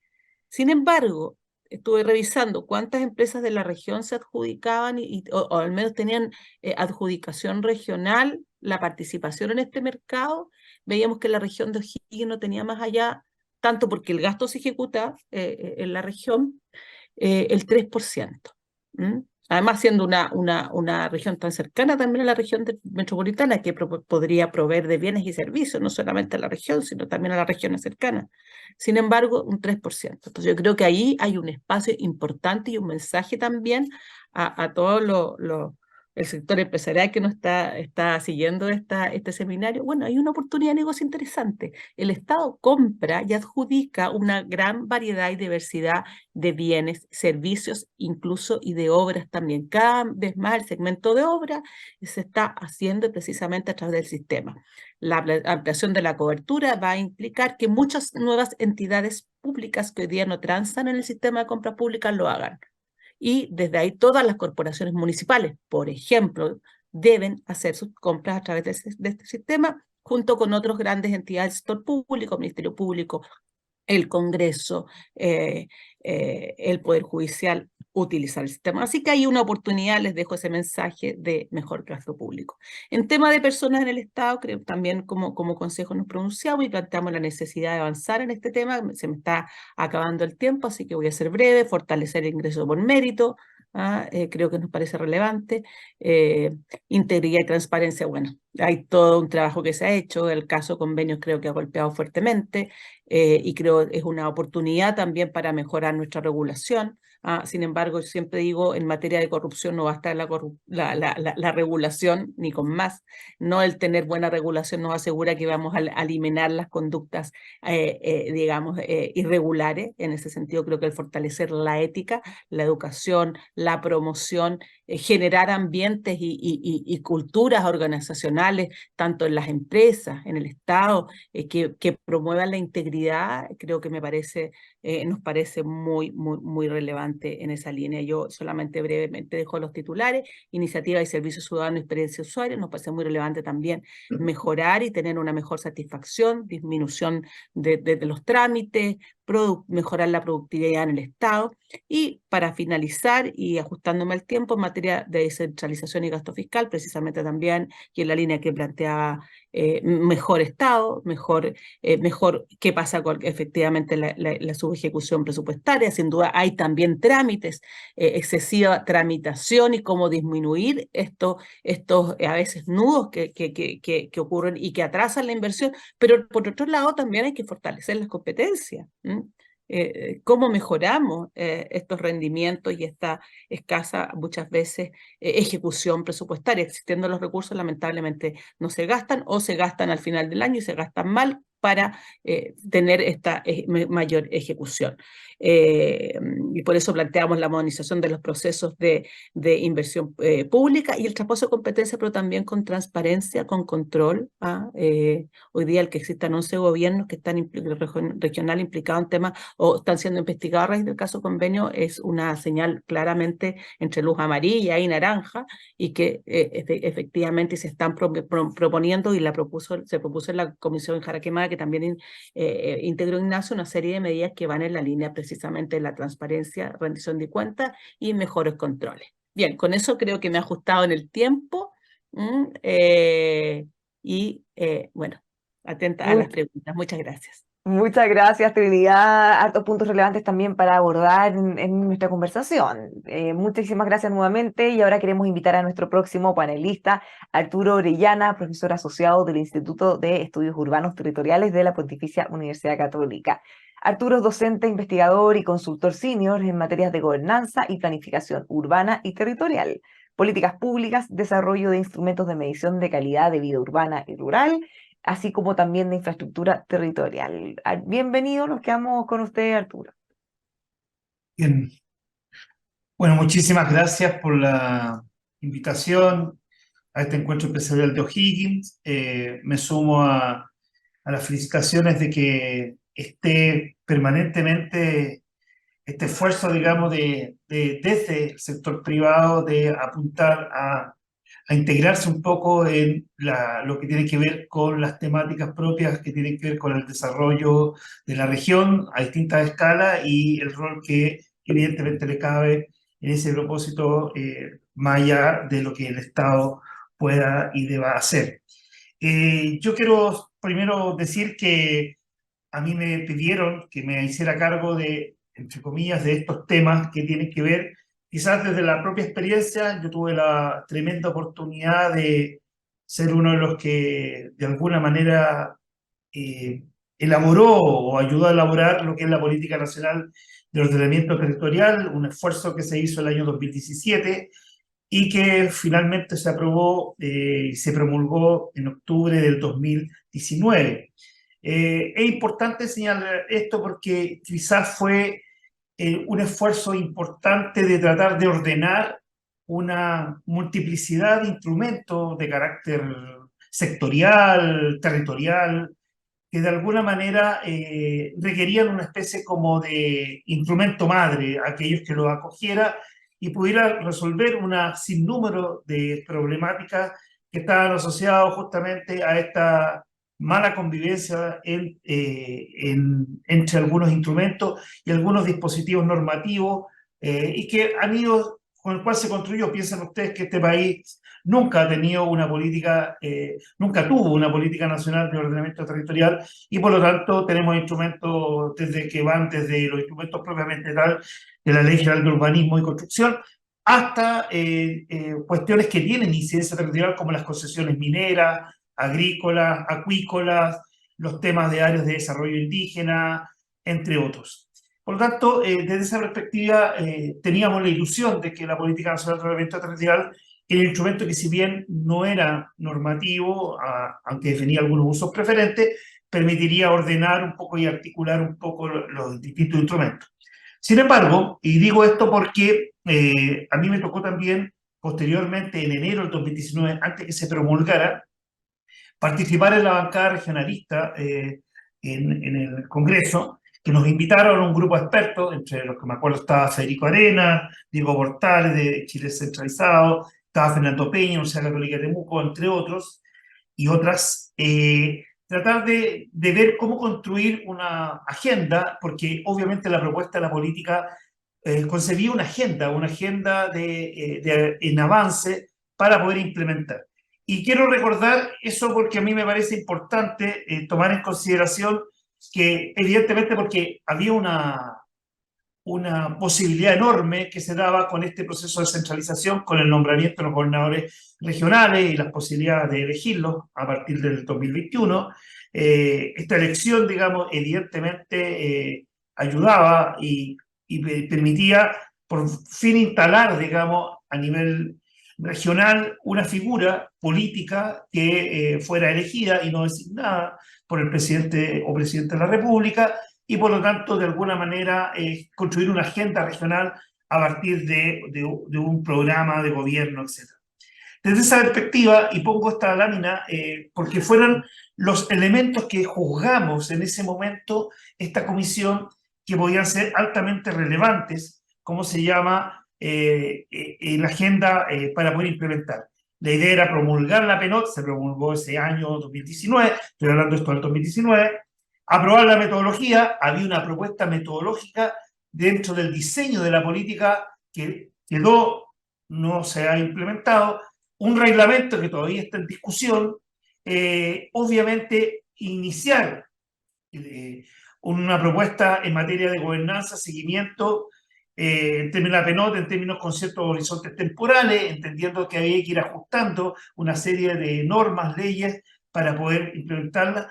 Sin embargo, estuve revisando cuántas empresas de la región se adjudicaban o al menos tenían adjudicación regional, la participación en este mercado. Veíamos que la región de O'Higgins no tenía más allá, tanto porque el gasto se ejecuta en la región, el 3%. Además, siendo una región tan cercana también a la región metropolitana, que podría proveer de bienes y servicios, no solamente a la región, sino también a las regiones cercanas. Sin embargo, un 3%. Entonces, yo creo que ahí hay un espacio importante y un mensaje también a todo el sector empresarial que nos está siguiendo este seminario. Bueno, hay una oportunidad de negocio interesante. El Estado compra y adjudica una gran variedad y diversidad de bienes, servicios, incluso y de obras también. Cada vez más el segmento de obra se está haciendo precisamente a través del sistema. La ampliación de la cobertura va a implicar que muchas nuevas entidades públicas que hoy día no transan en el sistema de compras públicas lo hagan. Y desde ahí todas las corporaciones municipales, por ejemplo, deben hacer sus compras a través de este sistema, junto con otras grandes entidades del sector público, Ministerio Público, el Congreso, el Poder Judicial, utilizar el sistema. Así que hay una oportunidad, les dejo ese mensaje de mejor gasto público. En tema de personas en el Estado, creo que también como consejo nos pronunciamos y planteamos la necesidad de avanzar en este tema. Se me está acabando el tiempo, así que voy a ser breve. Fortalecer el ingreso por mérito, creo que nos parece relevante. Integridad y transparencia, bueno, Hay todo un trabajo que se ha hecho, el caso convenios creo que ha golpeado fuertemente y creo es una oportunidad también para mejorar nuestra regulación. Sin embargo, yo siempre digo, en materia de corrupción no basta la regulación ni con más. No el tener buena regulación nos asegura que vamos a eliminar las conductas, digamos, irregulares. En ese sentido, creo que el fortalecer la ética, la educación, la promoción, generar ambientes y culturas organizacionales, tanto en las empresas, en el Estado, que promuevan la integridad, creo que nos parece muy relevante en esa línea. Yo solamente brevemente dejo los titulares: iniciativa y servicio ciudadano y experiencia de usuario. Nos parece muy relevante también mejorar y tener una mejor satisfacción, disminución de los trámites, mejorar la productividad en el Estado. Y para finalizar, y ajustándome al tiempo, en materia de descentralización y gasto fiscal, precisamente también, y en la línea que planteaba, mejor Estado, mejor qué pasa con efectivamente la subejecución presupuestaria. Sin duda hay también trámites, excesiva tramitación, y cómo disminuir estos a veces nudos que ocurren y que atrasan la inversión, pero por otro lado también hay que fortalecer las competencias. Cómo mejoramos estos rendimientos y esta escasa, muchas veces, ejecución presupuestaria. Existiendo los recursos, lamentablemente no se gastan, o se gastan al final del año y se gastan mal para tener esta mayor ejecución. Y por eso planteamos la modernización de los procesos de inversión pública y el traspaso de competencia, pero también con transparencia, con control. Hoy día el que existan 11 gobiernos que están regional implicados en temas o están siendo investigados a raíz del caso convenio es una señal claramente entre luz amarilla y naranja, y que efectivamente se están proponiendo, y se propuso en la comisión Jaraquemada, que también integró Ignacio, una serie de medidas que van en la línea precisamente de la transparencia, rendición de cuentas y mejores controles. Bien, con eso creo que me he ajustado en el tiempo. Bueno, atenta a las preguntas. Muchas gracias. Muchas gracias, Trinidad. Hartos puntos relevantes también para abordar en nuestra conversación. Muchísimas gracias nuevamente, y ahora queremos invitar a nuestro próximo panelista, Arturo Orellana, profesor asociado del Instituto de Estudios Urbanos Territoriales de la Pontificia Universidad Católica. Arturo es docente, investigador y consultor senior en materias de gobernanza y planificación urbana y territorial, políticas públicas, desarrollo de instrumentos de medición de calidad de vida urbana y rural, así como también de infraestructura territorial. Bienvenido, nos quedamos con usted, Arturo. Bien. Bueno, muchísimas gracias por la invitación a este encuentro empresarial de O'Higgins. Me sumo a las felicitaciones de que esté permanentemente este esfuerzo, digamos, desde el sector privado de apuntar a integrarse un poco en lo que tiene que ver con las temáticas propias que tienen que ver con el desarrollo de la región a distintas escalas, y el rol que evidentemente le cabe en ese propósito, más allá de lo que el Estado pueda y deba hacer. Yo quiero primero decir que a mí me pidieron que me hiciera cargo de, entre comillas, de estos temas que tienen que ver, quizás desde la propia experiencia. Yo tuve la tremenda oportunidad de ser uno de los que de alguna manera elaboró o ayudó a elaborar lo que es la Política Nacional de Ordenamiento Territorial, un esfuerzo que se hizo el año 2017 y que finalmente se aprobó y se promulgó en octubre del 2019. Es importante señalar esto porque quizás fue un esfuerzo importante de tratar de ordenar una multiplicidad de instrumentos de carácter sectorial, territorial, que de alguna manera requerían una especie como de instrumento madre a aquellos que lo acogiera y pudiera resolver un sinnúmero de problemáticas que estaban asociadas justamente a esta mala convivencia entre algunos instrumentos y algunos dispositivos normativos, y que han ido, con el cual se construyó. Piensen ustedes que este país nunca ha tenido una política, nunca tuvo una política nacional de ordenamiento territorial, y por lo tanto tenemos instrumentos que van desde los instrumentos propiamente tal de la Ley General de Urbanismo y Construcción, hasta cuestiones que tienen incidencia territorial como las concesiones mineras, agrícolas, acuícolas, los temas de áreas de desarrollo indígena, entre otros. Por lo tanto, desde esa perspectiva, teníamos la ilusión de que la Política Nacional de Ordenamiento Territorial era un instrumento que, si bien no era normativo, aunque definía algunos usos preferentes, permitiría ordenar un poco y articular un poco los distintos instrumentos. Sin embargo, y digo esto porque a mí me tocó también, posteriormente, en enero del 2019, antes que se promulgara, participar en la bancada regionalista en el Congreso, que nos invitaron a un grupo de expertos, entre los que me acuerdo estaba Federico Arena, Diego Portales de Chile Centralizado, estaba Fernando Peña, Universidad Católica de Temuco, entre otros, y otras, tratar de ver cómo construir una agenda, porque obviamente la propuesta de la política concebía una agenda en avance para poder implementar. Y quiero recordar eso porque a mí me parece importante tomar en consideración que, evidentemente, porque había una posibilidad enorme que se daba con este proceso de centralización, con el nombramiento de los gobernadores regionales y las posibilidades de elegirlos a partir del 2021. Esta elección, digamos, evidentemente ayudaba y permitía por fin instalar, digamos, a nivel regional una figura política que fuera elegida y no designada por el presidente o presidente de la República, y por lo tanto, de alguna manera, construir una agenda regional a partir de un programa de gobierno, etc. Desde esa perspectiva, y pongo esta lámina porque fueron los elementos que juzgamos en ese momento esta comisión que podían ser altamente relevantes, como se llama, en la agenda para poder implementar. La idea era promulgar la PENOT, se promulgó ese año 2019, estoy hablando de esto del 2019, aprobar la metodología, había una propuesta metodológica dentro del diseño de la política que quedó, no se ha implementado, un reglamento que todavía está en discusión, obviamente iniciar una propuesta en materia de gobernanza, seguimiento, en términos de la PENOT, en términos con ciertos horizontes temporales, entendiendo que había que ir ajustando una serie de normas, leyes, para poder implementarlas.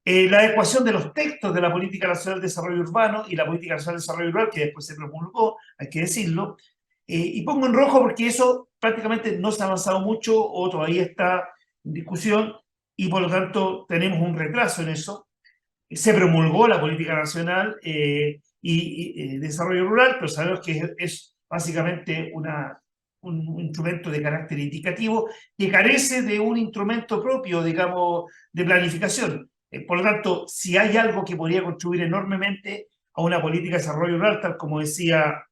La adecuación de los textos de la Política Nacional de Desarrollo Urbano y la Política Nacional de Desarrollo Rural, que después se promulgó, hay que decirlo. Y pongo en rojo porque eso prácticamente no se ha avanzado mucho o todavía está en discusión, y por lo tanto tenemos un retraso en eso. Se promulgó la Política Nacional y Desarrollo Rural, pero sabemos que es básicamente un instrumento de carácter indicativo que carece de un instrumento propio, digamos, de planificación. Por lo tanto, si hay algo que podría contribuir enormemente a una política de desarrollo rural, tal como decía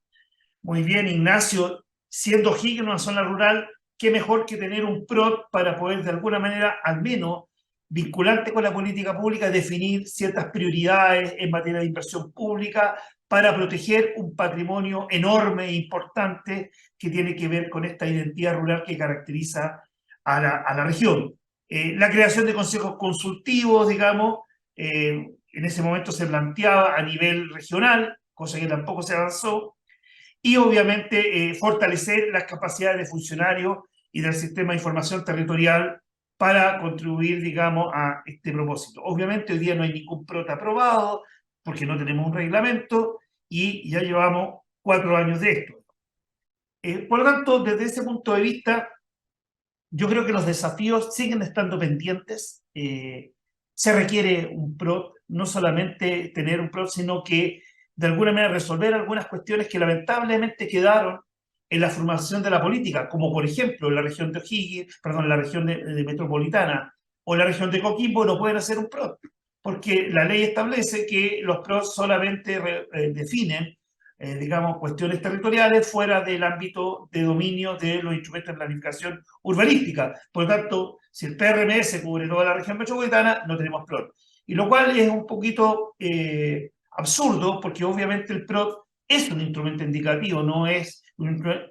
muy bien Ignacio, siendo O'Higgins una zona rural, qué mejor que tener un PROT para poder de alguna manera, al menos vinculante con la política pública, definir ciertas prioridades en materia de inversión pública para proteger un patrimonio enorme e importante que tiene que ver con esta identidad rural que caracteriza a la región. La creación de consejos consultivos, digamos, en ese momento se planteaba a nivel regional, cosa que tampoco se avanzó, y obviamente fortalecer las capacidades de funcionarios y del sistema de información territorial para contribuir, digamos, a este propósito. Obviamente hoy día no hay ningún PROT aprobado porque no tenemos un reglamento y ya llevamos 4 años de esto. Por lo tanto, desde ese punto de vista, yo creo que los desafíos siguen estando pendientes. Se requiere un PROT, no solamente tener un PROT, sino que de alguna manera resolver algunas cuestiones que lamentablemente quedaron en la formación de la política, como por ejemplo la región de O'Higgins, perdón, la región de metropolitana o la región de Coquimbo no pueden hacer un PROT, porque la ley establece que los PROT solamente definen digamos, cuestiones territoriales fuera del ámbito de dominio de los instrumentos de planificación urbanística. Por lo tanto, si el PRMS cubre toda la región metropolitana, no tenemos PROT. Y lo cual es un poquito absurdo, porque obviamente el PROT es un instrumento indicativo, no es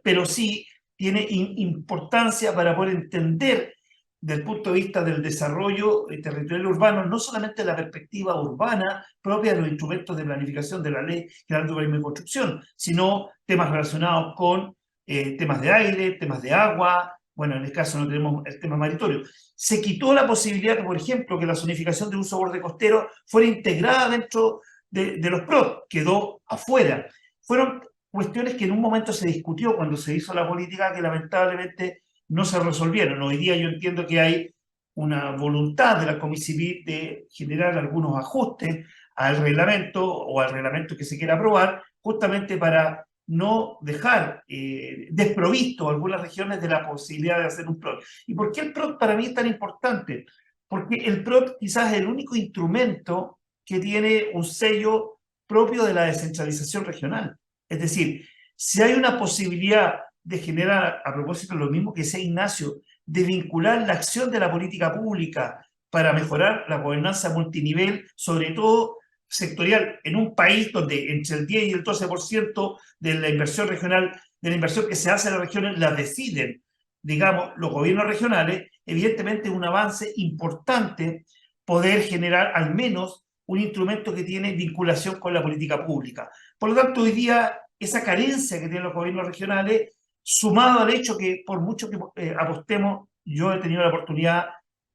pero sí tiene importancia para poder entender desde el punto de vista del desarrollo territorial urbano, no solamente la perspectiva urbana propia de los instrumentos de planificación de la Ley General de Urbanismo y Construcción, sino temas relacionados con temas de aire, temas de agua. Bueno, en el caso no tenemos el tema maritorio. Se quitó la posibilidad que, por ejemplo, que la zonificación de uso borde costero fuera integrada dentro de los PROT, quedó afuera. Fueron cuestiones que en un momento se discutió cuando se hizo la política que lamentablemente no se resolvieron. Hoy día yo entiendo que hay una voluntad de la Comicivil de generar algunos ajustes al reglamento o al reglamento que se quiera aprobar, justamente para no dejar desprovisto a algunas regiones de la posibilidad de hacer un PROT. ¿Y por qué el PROT para mí es tan importante? Porque el PROT quizás es el único instrumento que tiene un sello propio de la descentralización regional. Es decir, si hay una posibilidad de generar, a propósito de lo mismo que decía Ignacio, de vincular la acción de la política pública para mejorar la gobernanza multinivel, sobre todo sectorial, en un país donde entre el 10 y el 12% de la inversión regional, de la inversión que se hace en las regiones, la deciden, digamos, los gobiernos regionales, evidentemente es un avance importante poder generar al menos un instrumento que tiene vinculación con la política pública. Por lo tanto, hoy día, esa carencia que tienen los gobiernos regionales, sumado al hecho que por mucho que apostemos, yo he tenido la oportunidad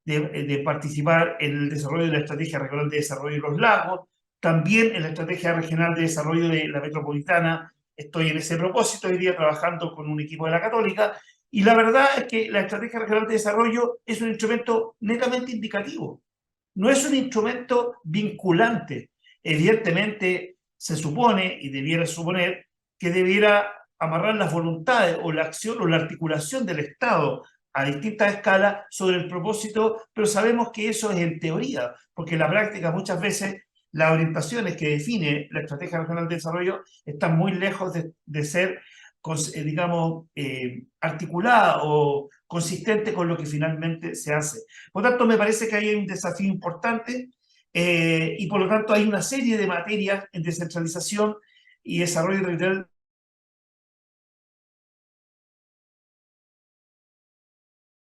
de participar en el desarrollo de la Estrategia Regional de Desarrollo de los Lagos, también en la Estrategia Regional de Desarrollo de la Metropolitana, estoy en ese propósito hoy día trabajando con un equipo de la Católica, y la verdad es que la Estrategia Regional de Desarrollo es un instrumento netamente indicativo, no es un instrumento vinculante. Evidentemente se supone, y debiera suponer, que debiera amarrar las voluntades o la acción o la articulación del Estado a distintas escalas sobre el propósito, pero sabemos que eso es en teoría, porque en la práctica muchas veces las orientaciones que define la Estrategia Regional de Desarrollo están muy lejos de ser, digamos, articulada o consistente con lo que finalmente se hace. Por lo tanto, me parece que hay un desafío importante y por lo tanto hay una serie de materias en descentralización y desarrollo territorial.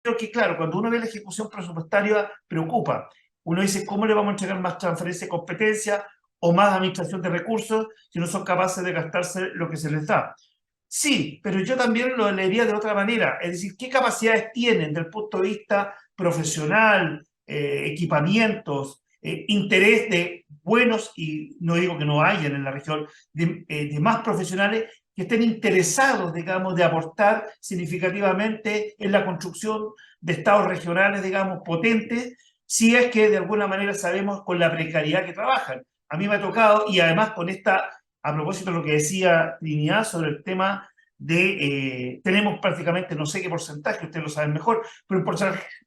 Creo que, claro, cuando uno ve la ejecución presupuestaria, preocupa. Uno dice, ¿cómo le vamos a entregar más transferencia de competencia o más administración de recursos si no son capaces de gastarse lo que se les da? Sí, pero yo también lo leería de otra manera. Es decir, ¿qué capacidades tienen desde el punto de vista profesional, equipamientos, interés de buenos, y no digo que no hayan en la región, de más profesionales que estén interesados, digamos, de aportar significativamente en la construcción de estados regionales, digamos, potentes, si es que de alguna manera sabemos con la precariedad que trabajan? A mí me ha tocado, y además con esta, a propósito de lo que decía Trinidad sobre el tema de, tenemos prácticamente, no sé qué porcentaje, ustedes lo saben mejor, pero un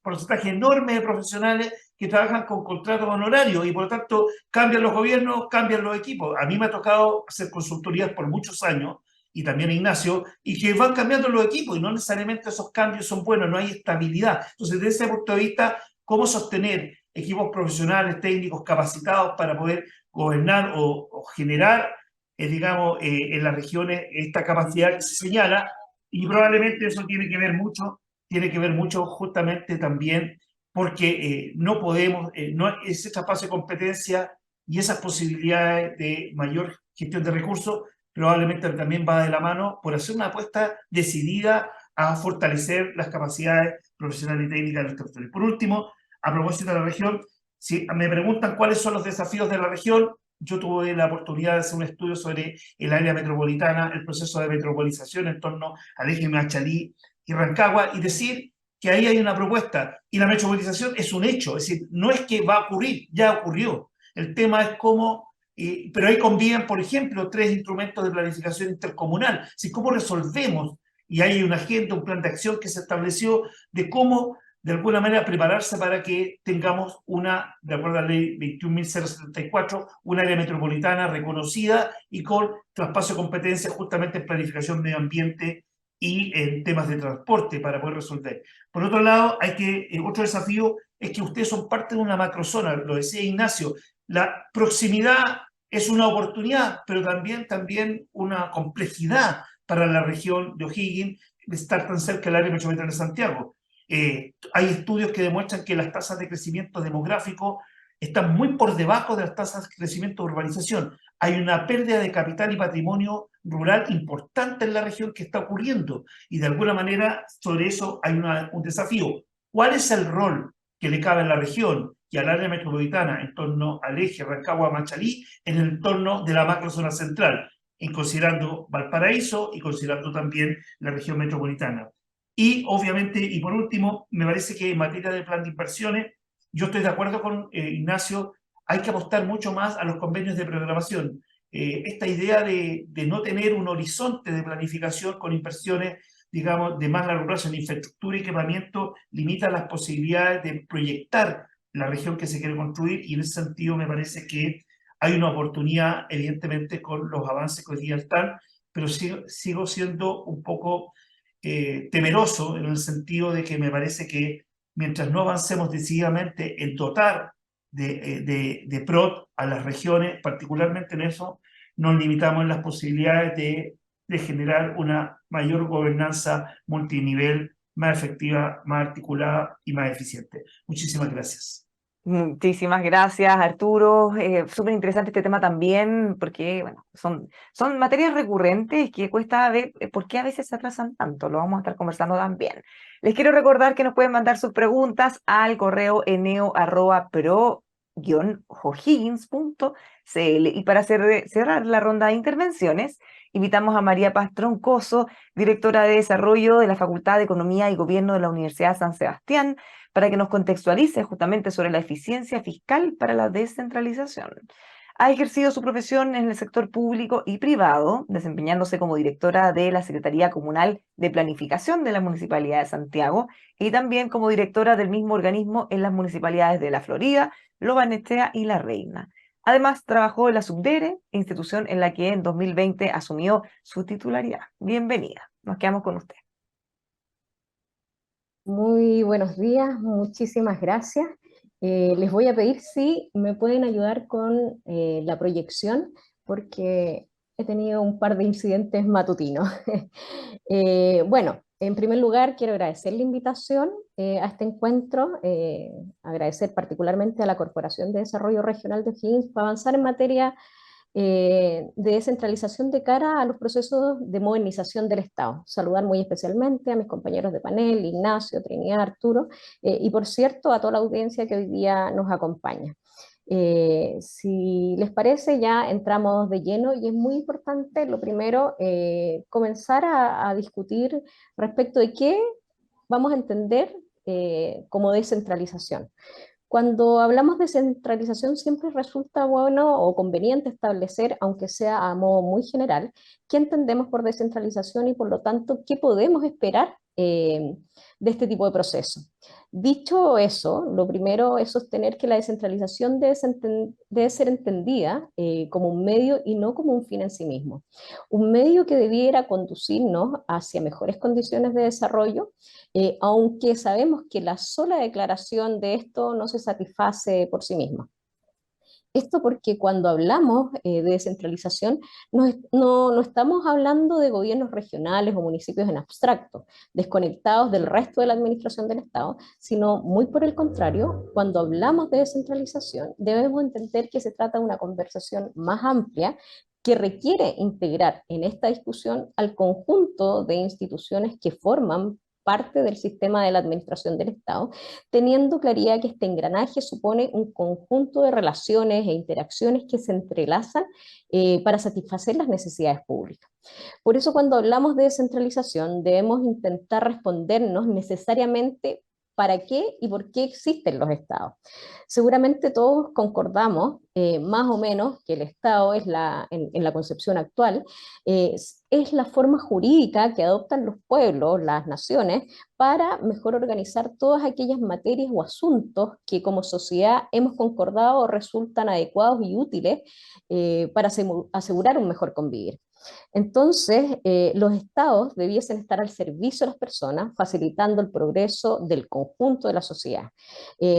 porcentaje enorme de profesionales que trabajan con contratos honorarios y por lo tanto cambian los gobiernos, cambian los equipos. A mí me ha tocado hacer consultorías por muchos años, y también a Ignacio, y que van cambiando los equipos y no necesariamente esos cambios son buenos, no hay estabilidad. Entonces, desde ese punto de vista, ¿cómo sostener equipos profesionales, técnicos, capacitados para poder gobernar o generar, digamos, en las regiones esta capacidad que se señala? Y probablemente eso tiene que ver mucho justamente también porque no podemos, ese traspaso de competencia y esas posibilidades de mayor gestión de recursos probablemente también va de la mano por hacer una apuesta decidida a fortalecer las capacidades profesionales y técnicas de los territorios. Por último, a propósito de la región, si me preguntan cuáles son los desafíos de la región, yo tuve la oportunidad de hacer un estudio sobre el área metropolitana, el proceso de metropolización en torno al eje Machalí y Rancagua, y decir que ahí hay una propuesta, y la metropolización es un hecho, es decir, no es que va a ocurrir, ya ocurrió. El tema es cómo, pero ahí conviven, por ejemplo, 3 instrumentos de planificación intercomunal. Es decir, cómo resolvemos, y hay una agenda, un plan de acción que se estableció de cómo, de alguna manera, prepararse para que tengamos una, de acuerdo a la ley 21.074, un área metropolitana reconocida y con traspaso de competencias justamente en planificación medio ambiente y en temas de transporte para poder resolver. Por otro lado, otro desafío es que ustedes son parte de una macrozona, lo decía Ignacio, la proximidad es una oportunidad, pero también una complejidad para la región de O'Higgins de estar tan cerca del área metropolitana de Santiago. Hay estudios que demuestran que las tasas de crecimiento demográfico están muy por debajo de las tasas de crecimiento de urbanización. hay una pérdida de capital y patrimonio rural importante en la región que está ocurriendo, y de alguna manera sobre eso hay un desafío. ¿Cuál es el rol que le cabe a la región y al área metropolitana en torno al eje Rancagua-Machalí en el entorno de la macrozona central, en considerando Valparaíso y considerando también la región metropolitana? Y obviamente, y por último, me parece que en materia de plan de inversiones, yo estoy de acuerdo con Ignacio, hay que apostar mucho más a los convenios de programación. Esta idea de no tener un horizonte de planificación con inversiones, digamos, de más largo plazo en infraestructura y equipamiento, limita las posibilidades de proyectar la región que se quiere construir, y en ese sentido me parece que hay una oportunidad, evidentemente, con los avances que hoy día están, pero sigo siendo un poco temeroso en el sentido de que me parece que mientras no avancemos decididamente en dotar de PROT a las regiones, particularmente en eso, nos limitamos en las posibilidades de generar una mayor gobernanza multinivel, más efectiva, más articulada y más eficiente. Muchísimas gracias. Muchísimas gracias, Arturo. Súper interesante este tema también, porque bueno, son materias recurrentes que cuesta ver por qué a veces se atrasan tanto. Lo vamos a estar conversando también. Les quiero recordar que nos pueden mandar sus preguntas al correo eneo@pro-o'higgins.cl. Y para cerrar la ronda de intervenciones, invitamos a María Paz Troncoso, directora de Desarrollo de la Facultad de Economía y Gobierno de la Universidad San Sebastián, para que nos contextualice justamente sobre la eficiencia fiscal para la descentralización. Ha ejercido su profesión en el sector público y privado, desempeñándose como directora de la Secretaría Comunal de Planificación de la Municipalidad de Santiago y también como directora del mismo organismo en las municipalidades de La Florida, Lo Barnechea y La Reina. Además, trabajó en la Subdere, institución en la que en 2020 asumió su titularidad. Bienvenida. Nos quedamos con usted. Muy buenos días, muchísimas gracias. Les voy a pedir si me pueden ayudar con la proyección, porque he tenido un par de incidentes matutinos. Bueno, en primer lugar quiero agradecer la invitación a este encuentro, agradecer particularmente a la Corporación de Desarrollo Regional de O'Higgins para avanzar en materia de descentralización de cara a los procesos de modernización del Estado. Saludar muy especialmente a mis compañeros de panel, Ignacio, Trinidad, Arturo, y por cierto a toda la audiencia que hoy día nos acompaña. Si les parece, ya entramos de lleno y es muy importante, lo primero, comenzar a discutir respecto de qué vamos a entender como descentralización. Cuando hablamos de centralización siempre resulta bueno o conveniente establecer, aunque sea a modo muy general, qué entendemos por descentralización y por lo tanto qué podemos esperar de este tipo de proceso. Dicho eso, lo primero es sostener que la descentralización debe ser entendida como un medio y no como un fin en sí mismo. Un medio que debiera conducirnos hacia mejores condiciones de desarrollo, aunque sabemos que la sola declaración de esto no se satisface por sí misma. Esto porque cuando hablamos de descentralización no estamos hablando de gobiernos regionales o municipios en abstracto, desconectados del resto de la administración del Estado, sino muy por el contrario, cuando hablamos de descentralización debemos entender que se trata de una conversación más amplia que requiere integrar en esta discusión al conjunto de instituciones que forman parte del sistema de la administración del Estado, teniendo claridad que este engranaje supone un conjunto de relaciones e interacciones que se entrelazan para satisfacer las necesidades públicas. Por eso cuando hablamos de descentralización debemos intentar respondernos necesariamente para qué y por qué existen los estados. Seguramente todos concordamos más o menos que el Estado es en la concepción actual es la forma jurídica que adoptan los pueblos, las naciones, para mejor organizar todas aquellas materias o asuntos que como sociedad hemos concordado resultan adecuados y útiles para asegurar un mejor convivir. Entonces, los estados debiesen estar al servicio de las personas, facilitando el progreso del conjunto de la sociedad,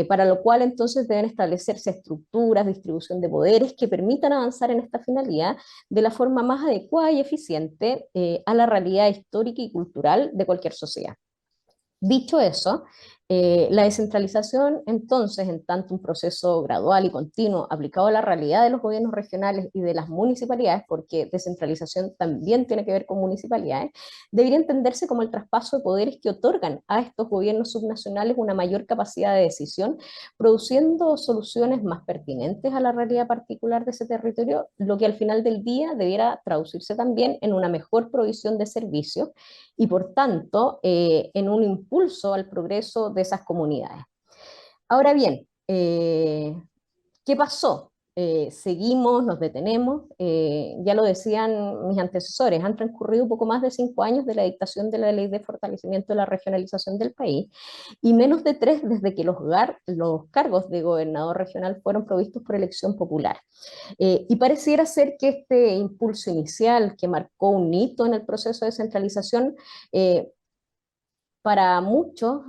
para lo cual entonces deben establecerse estructuras, distribución de poderes que permitan avanzar en esta finalidad de la forma más adecuada y eficiente a la realidad histórica y cultural de cualquier sociedad. Dicho eso, La descentralización, entonces, en tanto un proceso gradual y continuo aplicado a la realidad de los gobiernos regionales y de las municipalidades, porque descentralización también tiene que ver con municipalidades, debería entenderse como el traspaso de poderes que otorgan a estos gobiernos subnacionales una mayor capacidad de decisión, produciendo soluciones más pertinentes a la realidad particular de ese territorio, lo que al final del día debiera traducirse también en una mejor provisión de servicios y por tanto en un impulso al progreso de esas comunidades. Ahora bien, ¿qué pasó? Seguimos, nos detenemos, ya lo decían mis antecesores, han transcurrido un poco más de 5 años de la dictación de la Ley de Fortalecimiento de la Regionalización del país y menos de 3 desde que los cargos de gobernador regional fueron provistos por elección popular. Y pareciera ser que este impulso inicial que marcó un hito en el proceso de descentralización, para muchos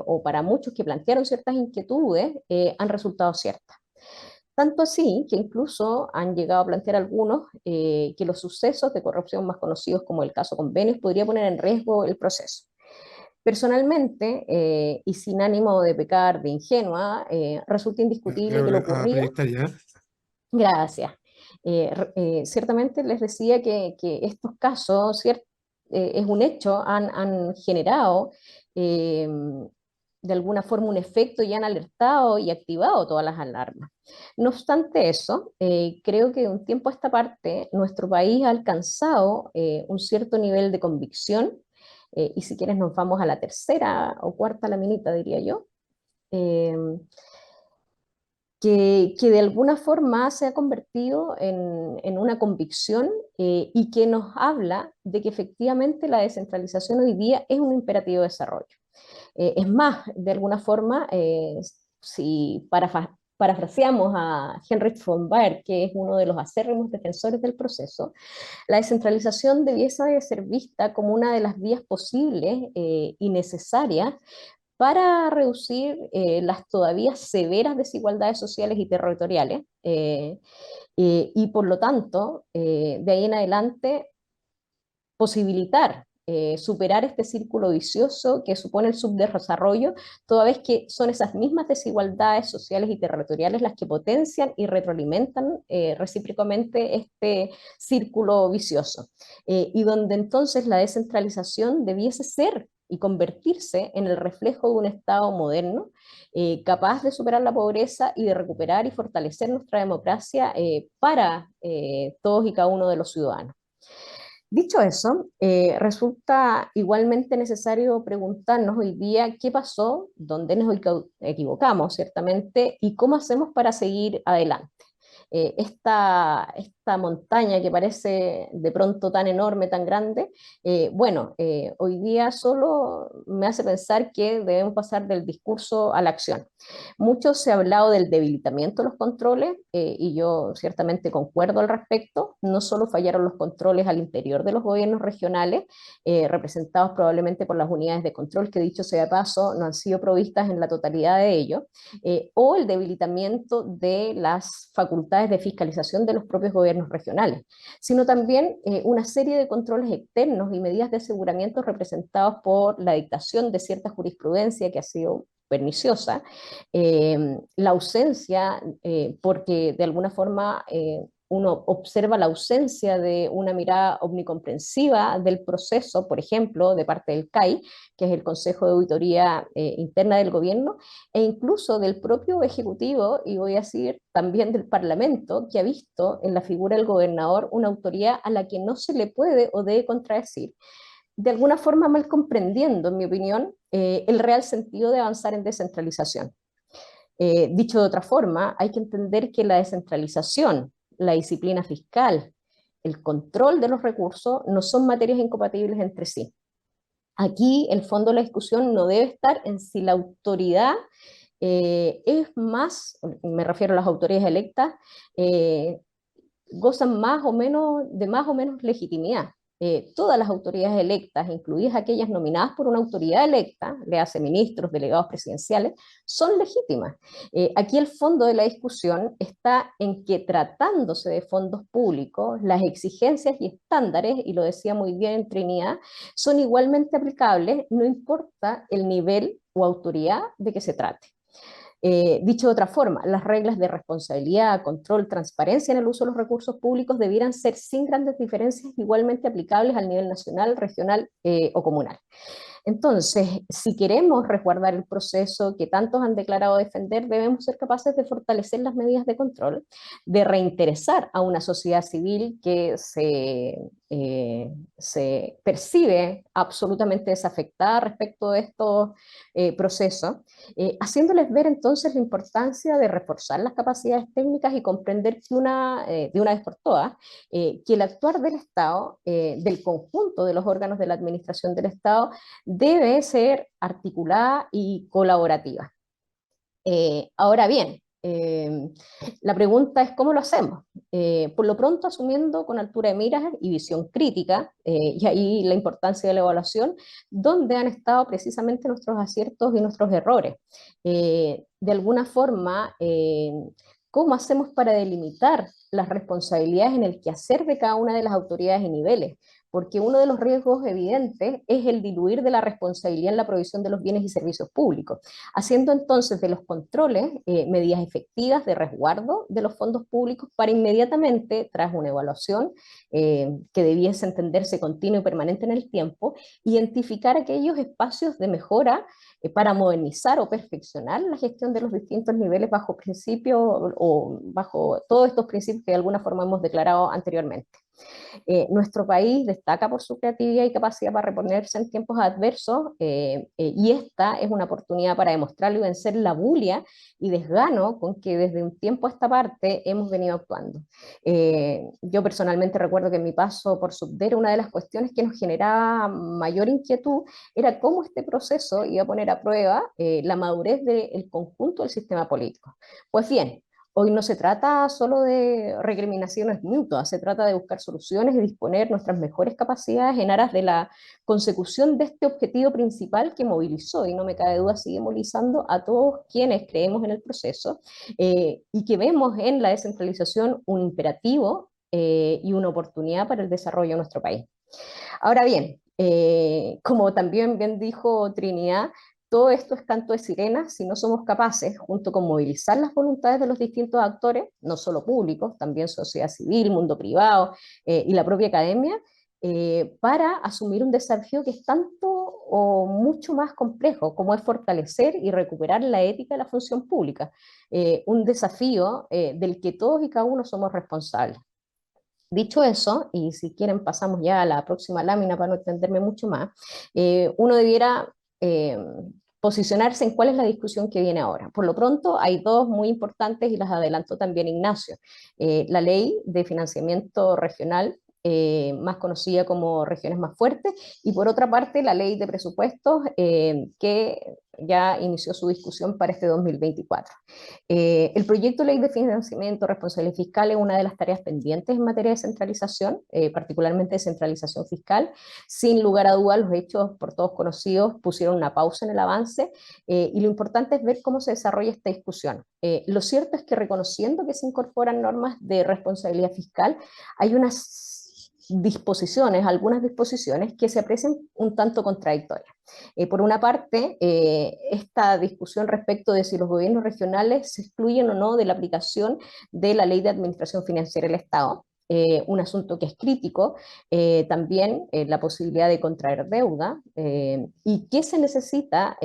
o para muchos que plantearon ciertas inquietudes, han resultado ciertas. Tanto así que incluso han llegado a plantear algunos que los sucesos de corrupción más conocidos como el caso Convenios podría poner en riesgo el proceso. Personalmente, y sin ánimo de pecar de ingenua, resulta indiscutible que lo ocurrido... Gracias. Ciertamente les decía que estos casos, es un hecho, han generado de alguna forma un efecto y han alertado y activado todas las alarmas. No obstante eso, creo que de un tiempo a esta parte nuestro país ha alcanzado un cierto nivel de convicción, y si quieres nos vamos a la tercera o cuarta laminita, diría yo, eh, que de alguna forma se ha convertido en una convicción y que nos habla de que efectivamente la descentralización hoy día es un imperativo de desarrollo. Es más, de alguna forma, si parafraseamos a Heinrich von Baer, que es uno de los acérrimos defensores del proceso, la descentralización debiese de ser vista como una de las vías posibles y necesarias para reducir las todavía severas desigualdades sociales y territoriales, y por lo tanto, de ahí en adelante, posibilitar superar este círculo vicioso que supone el subdesarrollo, toda vez que son esas mismas desigualdades sociales y territoriales las que potencian y retroalimentan recíprocamente este círculo vicioso, y donde entonces la descentralización debiese ser y convertirse en el reflejo de un Estado moderno, capaz de superar la pobreza y de recuperar y fortalecer nuestra democracia para todos y cada uno de los ciudadanos. Dicho eso, resulta igualmente necesario preguntarnos hoy día qué pasó, dónde nos equivocamos, ciertamente, y cómo hacemos para seguir adelante. Esta montaña que parece de pronto tan enorme, tan grande, hoy día solo me hace pensar que debemos pasar del discurso a la acción. Mucho se ha hablado del debilitamiento de los controles, y yo ciertamente concuerdo al respecto. No solo fallaron los controles al interior de los gobiernos regionales, representados probablemente por las unidades de control, que dicho sea de paso, no han sido provistas en la totalidad de ellos, o el debilitamiento de las facultades de fiscalización de los propios gobiernos regionales, sino también una serie de controles externos y medidas de aseguramiento representados por la dictación de cierta jurisprudencia que ha sido perniciosa, la ausencia, porque de alguna forma uno observa la ausencia de una mirada omnicomprensiva del proceso, por ejemplo, de parte del CAI, que es el Consejo de Auditoría Interna del Gobierno, e incluso del propio Ejecutivo, y voy a decir también del Parlamento, que ha visto en la figura del gobernador una autoridad a la que no se le puede o debe contradecir, de alguna forma mal comprendiendo, en mi opinión, el real sentido de avanzar en descentralización. Dicho de otra forma, hay que entender que la descentralización, la disciplina fiscal, el control de los recursos no son materias incompatibles entre sí. Aquí el fondo de la discusión no debe estar en si la autoridad es más, me refiero a las autoridades electas, gozan más o menos legitimidad. Todas las autoridades electas, incluidas aquellas nominadas por una autoridad electa, le hace ministros, delegados presidenciales, son legítimas. Aquí el fondo de la discusión está en que, tratándose de fondos públicos, las exigencias y estándares, y lo decía muy bien Trinidad, son igualmente aplicables, no importa el nivel o autoridad de que se trate. Dicho de otra forma, las reglas de responsabilidad, control, transparencia en el uso de los recursos públicos debieran ser sin grandes diferencias igualmente aplicables al nivel nacional, regional o comunal. Entonces, si queremos resguardar el proceso que tantos han declarado defender, debemos ser capaces de fortalecer las medidas de control, de reinteresar a una sociedad civil que se percibe absolutamente desafectada respecto de estos procesos, haciéndoles ver entonces la importancia de reforzar las capacidades técnicas y comprender que de una vez por todas, que el actuar del Estado, del conjunto de los órganos de la administración del Estado, debe ser articulada y colaborativa. Ahora bien, la pregunta es cómo lo hacemos. Por lo pronto asumiendo con altura de miras y visión crítica, y ahí la importancia de la evaluación, dónde han estado precisamente nuestros aciertos y nuestros errores. De alguna forma, ¿cómo hacemos para delimitar las responsabilidades en el quehacer de cada una de las autoridades y niveles? Porque uno de los riesgos evidentes es el diluir de la responsabilidad en la provisión de los bienes y servicios públicos, haciendo entonces de los controles medidas efectivas de resguardo de los fondos públicos para inmediatamente, tras una evaluación que debiese entenderse continua y permanente en el tiempo, identificar aquellos espacios de mejora para modernizar o perfeccionar la gestión de los distintos niveles bajo principios o bajo todos estos principios que de alguna forma hemos declarado anteriormente. Nuestro país destaca por su creatividad y capacidad para reponerse en tiempos adversos y esta es una oportunidad para demostrarlo y vencer la bulia y desgano con que desde un tiempo a esta parte hemos venido actuando. Yo personalmente recuerdo que en mi paso por Subdere una de las cuestiones que nos generaba mayor inquietud era cómo este proceso iba a poner a prueba la madurez del conjunto del sistema político. Pues bien, hoy no se trata solo de recriminaciones mutuas, se trata de buscar soluciones y disponer nuestras mejores capacidades en aras de la consecución de este objetivo principal que movilizó, y no me cabe duda sigue movilizando a todos quienes creemos en el proceso y que vemos en la descentralización un imperativo y una oportunidad para el desarrollo de nuestro país. Ahora bien, como también bien dijo Trinidad, todo esto es canto de sirena si no somos capaces, junto con movilizar las voluntades de los distintos actores, no solo públicos, también sociedad civil, mundo privado y la propia academia, para asumir un desafío que es tanto o mucho más complejo, como es fortalecer y recuperar la ética de la función pública, un desafío del que todos y cada uno somos responsables. Dicho eso, y si quieren pasamos ya a la próxima lámina para no extenderme mucho más, uno debiera posicionarse en cuál es la discusión que viene ahora. Por lo pronto hay dos muy importantes y las adelantó también Ignacio. La ley de financiamiento regional, más conocida como regiones más fuertes, y por otra parte la ley de presupuestos que ya inició su discusión para este 2024. El proyecto de ley de financiamiento responsable fiscal es una de las tareas pendientes en materia de descentralización, particularmente descentralización fiscal. Sin lugar a dudas, los hechos por todos conocidos pusieron una pausa en el avance y lo importante es ver cómo se desarrolla esta discusión. Lo cierto es que reconociendo que se incorporan normas de responsabilidad fiscal, hay unas disposiciones, algunas disposiciones que se aprecian un tanto contradictorias. Por una parte, esta discusión respecto de si los gobiernos regionales se excluyen o no de la aplicación de la Ley de Administración Financiera del Estado, un asunto que es crítico, también la posibilidad de contraer deuda y qué se necesita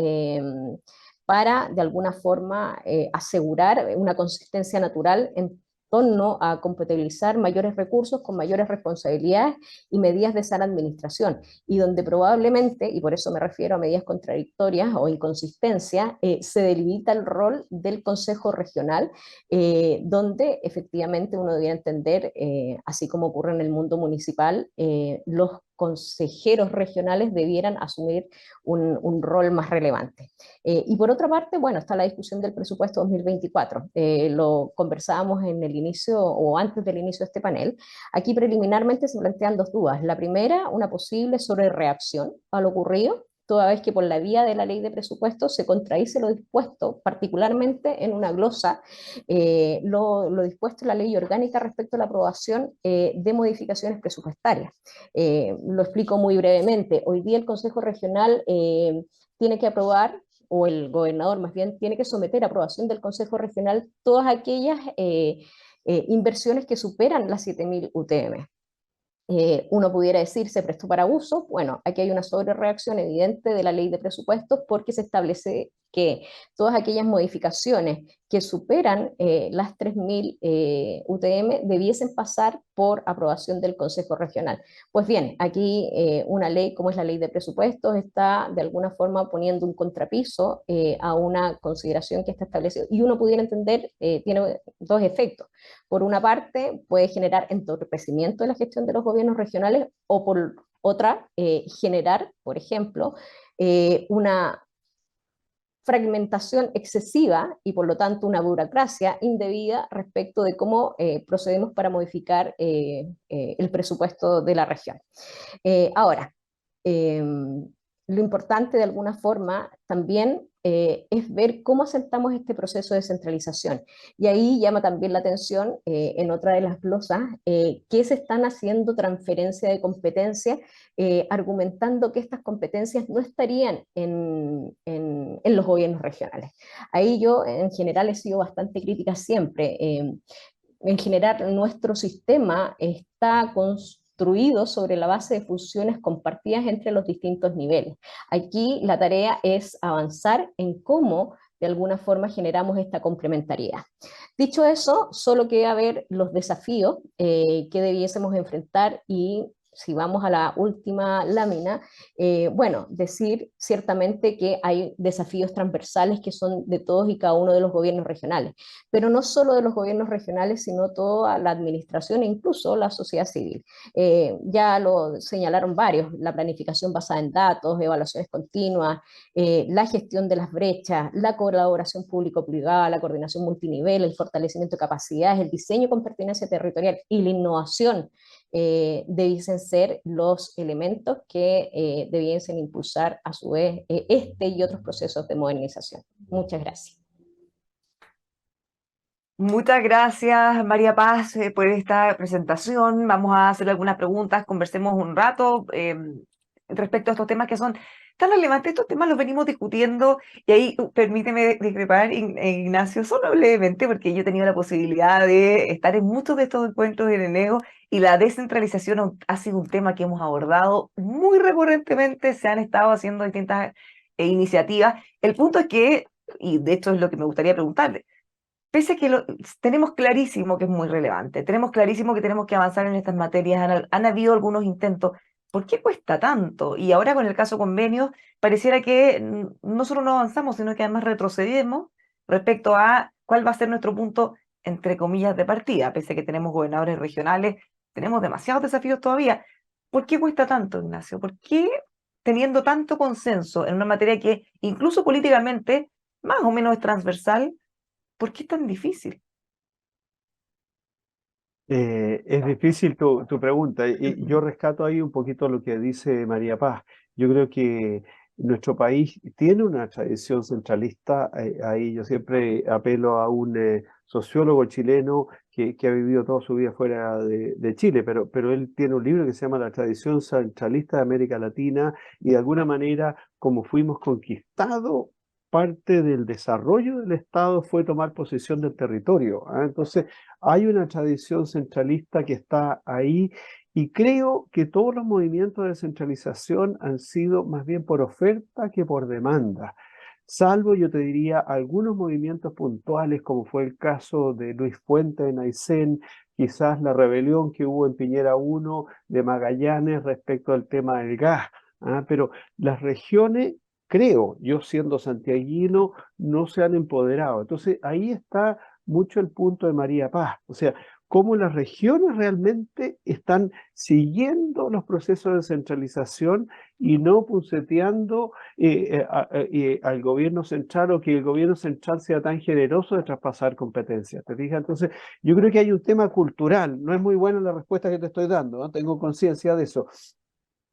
para, de alguna forma, asegurar una consistencia natural en torno a compatibilizar mayores recursos con mayores responsabilidades y medidas de sana administración, y donde probablemente, y por eso me refiero a medidas contradictorias o inconsistencias, se delimita el rol del Consejo Regional, donde efectivamente uno debería entender, así como ocurre en el mundo municipal, los consejeros regionales debieran asumir un rol más relevante. Y por otra parte, bueno, está la discusión del presupuesto 2024. Lo conversábamos en el inicio o antes del inicio de este panel. Aquí preliminarmente se plantean dos dudas. La primera, una posible sobrereacción a lo ocurrido, toda vez que por la vía de la ley de presupuestos se contradice lo dispuesto, particularmente en una glosa, lo dispuesto en la ley orgánica respecto a la aprobación de modificaciones presupuestarias. Lo explico muy brevemente. Hoy día el Consejo Regional tiene que aprobar o el gobernador más bien, tiene que someter a aprobación del Consejo Regional todas aquellas inversiones que superan las 7.000 UTM. Uno pudiera decir se prestó para abuso. Bueno, aquí hay una sobrereacción evidente de la ley de presupuestos porque se establece que todas aquellas modificaciones que superan las 3.000 UTM debiesen pasar por aprobación del Consejo Regional. Pues bien, aquí una ley como es la ley de presupuestos está de alguna forma poniendo un contrapiso a una consideración que está establecida. Y uno pudiera entender, tiene dos efectos. Por una parte, puede generar entorpecimiento de la gestión de los gobiernos regionales o por otra, generar, por ejemplo, una fragmentación excesiva y por lo tanto una burocracia indebida respecto de cómo procedemos para modificar el presupuesto de la región. Ahora, lo importante de alguna forma también es ver cómo asentamos este proceso de centralización. Y ahí llama también la atención en otra de las glosas que se están haciendo transferencia de competencias, argumentando que estas competencias no estarían en los gobiernos regionales. Ahí yo en general he sido bastante crítica siempre. En general, nuestro sistema está construido sobre la base de funciones compartidas entre los distintos niveles. Aquí la tarea es avanzar en cómo de alguna forma generamos esta complementariedad. Dicho eso, solo queda ver los desafíos que debiésemos enfrentar y si vamos a la última lámina, bueno, decir ciertamente que hay desafíos transversales que son de todos y cada uno de los gobiernos regionales, pero no solo de los gobiernos regionales, sino toda la administración e incluso la sociedad civil. Ya lo señalaron varios, la planificación basada en datos, evaluaciones continuas, la gestión de las brechas, la colaboración público-privada, la coordinación multinivel, el fortalecimiento de capacidades, el diseño con pertinencia territorial y la innovación debiesen ser los elementos que debiesen impulsar a su vez este y otros procesos de modernización. Muchas gracias. Muchas gracias, María Paz, por esta presentación. Vamos a hacer algunas preguntas, conversemos un rato respecto a estos temas que son tan relevantes. Estos temas los venimos discutiendo y ahí permíteme discrepar, Ignacio, solo brevemente, porque yo he tenido la posibilidad de estar en muchos de estos encuentros en Eneo y la descentralización ha sido un tema que hemos abordado muy recurrentemente, se han estado haciendo distintas iniciativas. El punto es que, y de hecho es lo que me gustaría preguntarle, pese a que tenemos clarísimo que es muy relevante, tenemos clarísimo que tenemos que avanzar en estas materias, han habido algunos intentos, ¿por qué cuesta tanto? Y ahora con el caso convenio, pareciera que no solo no avanzamos, sino que además retrocedemos respecto a cuál va a ser nuestro punto, entre comillas, de partida, pese a que tenemos gobernadores regionales, tenemos demasiados desafíos todavía. ¿Por qué cuesta tanto, Ignacio? ¿Por qué teniendo tanto consenso en una materia que incluso políticamente más o menos es transversal, ¿por qué es tan difícil? Es difícil tu pregunta y yo rescato ahí un poquito lo que dice María Paz. Yo creo que nuestro país tiene una tradición centralista. Ahí yo siempre apelo a un sociólogo chileno que ha vivido toda su vida fuera de Chile, pero él tiene un libro que se llama La tradición centralista de América Latina y de alguna manera, como fuimos conquistados, parte del desarrollo del Estado fue tomar posesión del territorio. Entonces, hay una tradición centralista que está ahí y creo que todos los movimientos de descentralización han sido más bien por oferta que por demanda. Salvo, yo te diría, algunos movimientos puntuales, como fue el caso de Luis Fuentes en Aysén, quizás la rebelión que hubo en Piñera 1 de Magallanes respecto al tema del gas. Pero las regiones, creo, yo siendo santiaguino, no se han empoderado. Entonces, ahí está mucho el punto de María Paz. O sea, cómo las regiones realmente están siguiendo los procesos de centralización y no punceteando al gobierno central o que el gobierno central sea tan generoso de traspasar competencias. ¿Te fijas? Entonces, yo creo que hay un tema cultural. No es muy buena la respuesta que te estoy dando, ¿no? Tengo conciencia de eso.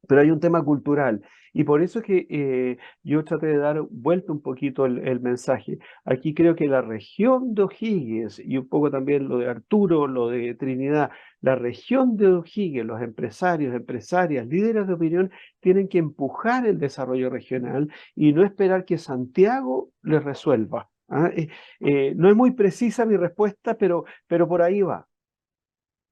pero hay un tema cultural. Y por eso es que yo traté de dar vuelta un poquito el mensaje. Aquí creo que la región de O'Higgins, y un poco también lo de Arturo, lo de Trinidad, la región de O'Higgins, los empresarios, empresarias, líderes de opinión, tienen que empujar el desarrollo regional y no esperar que Santiago les resuelva. ¿Ah? No es muy precisa mi respuesta, pero por ahí va.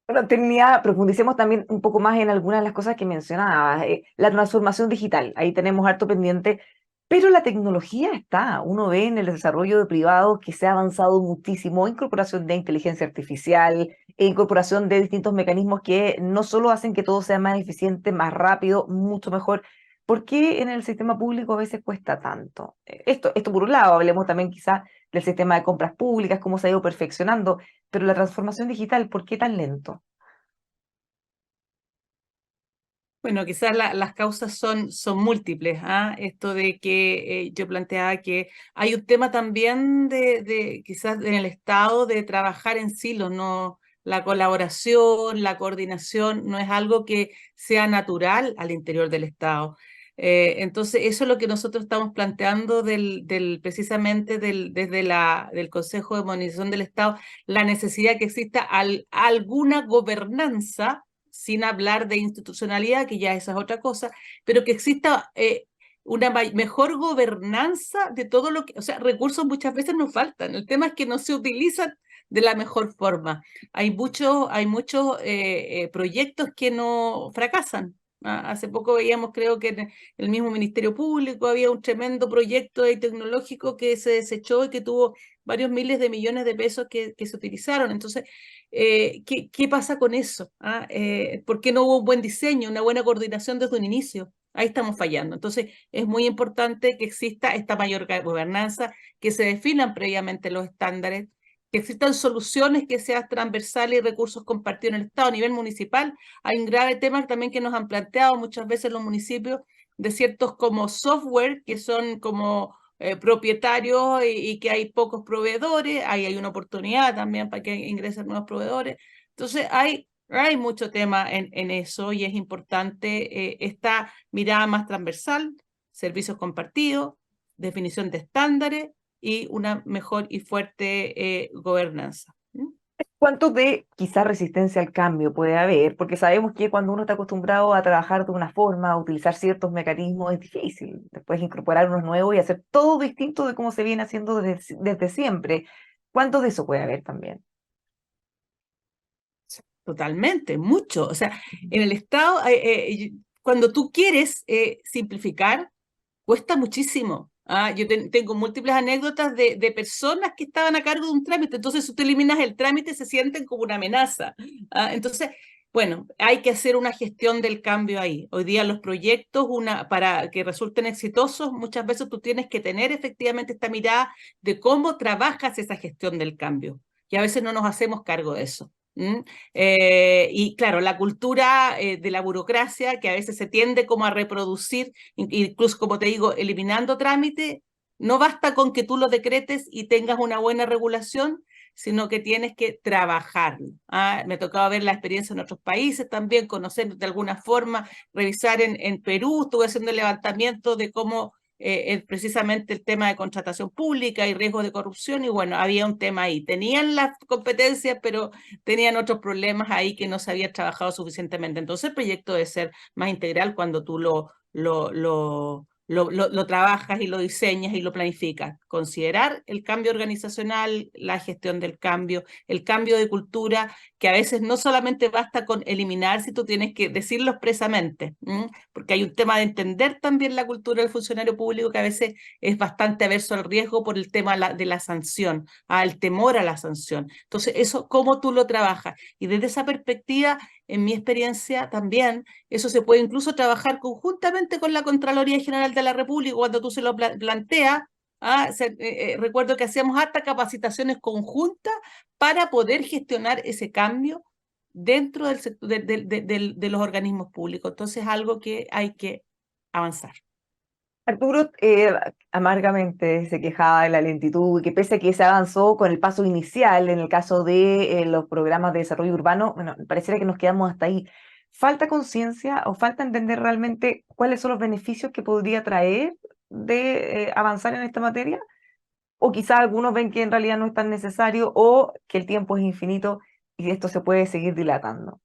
Bueno, Trinidad, profundicemos también un poco más en algunas de las cosas que mencionabas. La transformación digital, ahí tenemos harto pendiente, pero la tecnología está. Uno ve en el desarrollo de privados que se ha avanzado muchísimo, incorporación de inteligencia artificial, e incorporación de distintos mecanismos que no solo hacen que todo sea más eficiente, más rápido, mucho mejor. ¿Por qué en el sistema público a veces cuesta tanto? Esto por un lado, hablemos también quizás del sistema de compras públicas, cómo se ha ido perfeccionando, pero la transformación digital, ¿por qué tan lento? Bueno, quizás las causas son múltiples. ¿Ah? Esto de que yo planteaba que hay un tema también de quizás en el Estado de trabajar en silos, no, la colaboración, la coordinación no es algo que sea natural al interior del Estado. Entonces, eso es lo que nosotros estamos planteando precisamente del Consejo de Modernización del Estado, la necesidad que exista alguna gobernanza sin hablar de institucionalidad, que ya esa es otra cosa, pero que exista una mejor gobernanza de todo lo que, o sea, recursos muchas veces nos faltan, el tema es que no se utilizan de la mejor forma. Hay muchos proyectos que no fracasan. Hace poco veíamos, creo que en el mismo Ministerio Público había un tremendo proyecto tecnológico que se desechó y que tuvo varios miles de millones de pesos que se utilizaron. Entonces, ¿qué pasa con eso? ¿Por qué no hubo un buen diseño, una buena coordinación desde un inicio? Ahí estamos fallando. Entonces, es muy importante que exista esta mayor gobernanza, que se definan previamente los estándares, que existan soluciones que sean transversales y recursos compartidos en el Estado a nivel municipal. Hay un grave tema también que nos han planteado muchas veces los municipios de ciertos como software que son como propietarios y que hay pocos proveedores, ahí hay una oportunidad también para que ingresen nuevos proveedores. Entonces hay mucho tema en eso y es importante esta mirada más transversal, servicios compartidos, definición de estándares y una mejor y fuerte gobernanza. ¿Cuánto de quizás resistencia al cambio puede haber? Porque sabemos que cuando uno está acostumbrado a trabajar de una forma, a utilizar ciertos mecanismos, es difícil después incorporar unos nuevos y hacer todo distinto de cómo se viene haciendo desde siempre. ¿Cuánto de eso puede haber también? Totalmente, mucho. O sea, en el Estado, cuando tú quieres simplificar, cuesta muchísimo. Yo tengo múltiples anécdotas de personas que estaban a cargo de un trámite, entonces si tú eliminas el trámite se sienten como una amenaza. Entonces, bueno, hay que hacer una gestión del cambio ahí. Hoy día los proyectos, para que resulten exitosos, muchas veces tú tienes que tener efectivamente esta mirada de cómo trabajas esa gestión del cambio. Y a veces no nos hacemos cargo de eso. Y claro, la cultura de la burocracia que a veces se tiende como a reproducir, incluso como te digo, eliminando trámite, no basta con que tú lo decretes y tengas una buena regulación, sino que tienes que trabajarlo. Me ha tocado ver la experiencia en otros países también, conocer de alguna forma, revisar en Perú, estuve haciendo el levantamiento de cómo precisamente el tema de contratación pública y riesgo de corrupción, y bueno, había un tema ahí. Tenían las competencias, pero tenían otros problemas ahí que no se había trabajado suficientemente. Entonces el proyecto debe ser más integral cuando tú lo trabajas y lo diseñas y lo planificas. Considerar el cambio organizacional, la gestión del cambio, el cambio de cultura, que a veces no solamente basta con eliminar, si tú tienes que decirlo expresamente, porque hay un tema de entender también la cultura del funcionario público que a veces es bastante averso al riesgo por el tema de la sanción, al temor a la sanción. Entonces, eso, ¿cómo tú lo trabajas? Y desde esa perspectiva, en mi experiencia también, eso se puede incluso trabajar conjuntamente con la Contraloría General de la República cuando tú se lo planteas. Recuerdo que hacíamos hasta capacitaciones conjuntas para poder gestionar ese cambio dentro del sector, de los organismos públicos. Entonces es algo que hay que avanzar. Arturo amargamente se quejaba de la lentitud y que pese a que se avanzó con el paso inicial en el caso de los programas de desarrollo urbano, bueno, pareciera que nos quedamos hasta ahí. ¿falta conciencia o falta entender realmente cuáles son los beneficios que podría traer de avanzar en esta materia? O quizás algunos ven que en realidad no es tan necesario o que el tiempo es infinito y esto se puede seguir dilatando.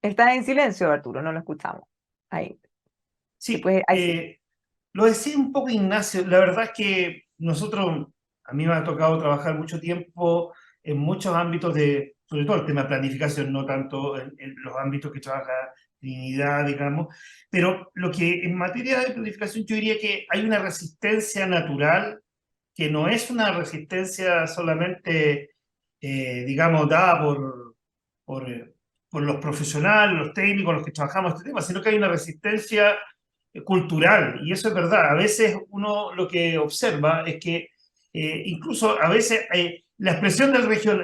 Está en silencio, Arturo, no lo escuchamos. Ahí. Sí, Pues, ahí sí. lo decía un poco Ignacio, la verdad es que nosotros, a mí me ha tocado trabajar mucho tiempo en muchos ámbitos de, sobre todo el tema de planificación, no tanto en los ámbitos que trabaja Trinidad, digamos, pero lo que en materia de planificación yo diría que hay una resistencia natural que no es una resistencia solamente, digamos, dada por, eh, por los profesionales, los técnicos, los que trabajamos este tema, sino que hay una resistencia cultural, y eso es verdad. A veces uno lo que observa es que incluso a veces la expresión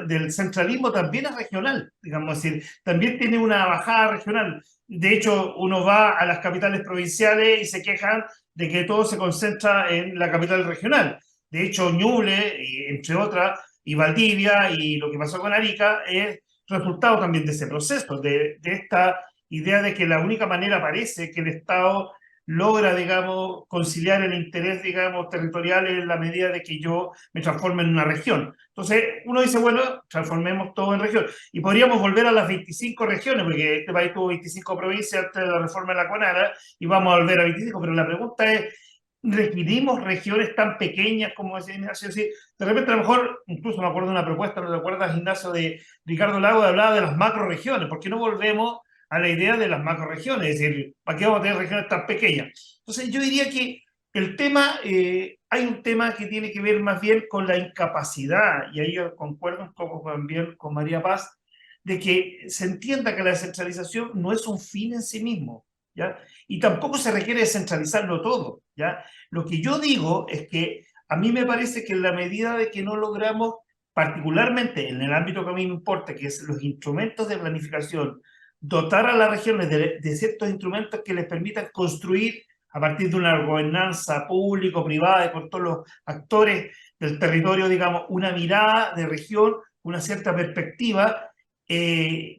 del centralismo también es regional, digamos, es decir, también tiene una bajada regional. De hecho, uno va a las capitales provinciales y se quejan de que todo se concentra en la capital regional. De hecho, Ñuble, entre otras, y Valdivia, y lo que pasó con Arica, es resultado también de ese proceso, de esta idea de que la única manera parece que el Estado logra, digamos, conciliar el interés, digamos, territorial en la medida de que yo me transforme en una región. Entonces, uno dice, bueno, transformemos todo en región. Y podríamos volver a las 25 regiones, porque este país tuvo 25 provincias antes de la reforma de la CONARA, y vamos a volver a 25, pero la pregunta es, ¿requerimos regiones tan pequeñas como decía Ignacio? Sí, de repente a lo mejor, incluso me acuerdo de una propuesta, ¿no te acuerdas, Ignacio, de Ricardo Lago, de hablaba de las macroregiones? ¿Por qué no volvemos a la idea de las macroregiones? Es decir, ¿para qué vamos a tener regiones tan pequeñas? Entonces yo diría que el tema, hay un tema que tiene que ver más bien con la incapacidad, y ahí yo concuerdo un poco también con María Paz, de que se entienda que la descentralización no es un fin en sí mismo, ¿ya? Y tampoco se requiere descentralizarlo todo, ¿ya? Lo que yo digo es que a mí me parece que en la medida de que no logramos, particularmente en el ámbito que a mí me importa, que es los instrumentos de planificación, dotar a las regiones de ciertos instrumentos que les permitan construir a partir de una gobernanza público-privada y con todos los actores del territorio, digamos, una mirada de región, una cierta perspectiva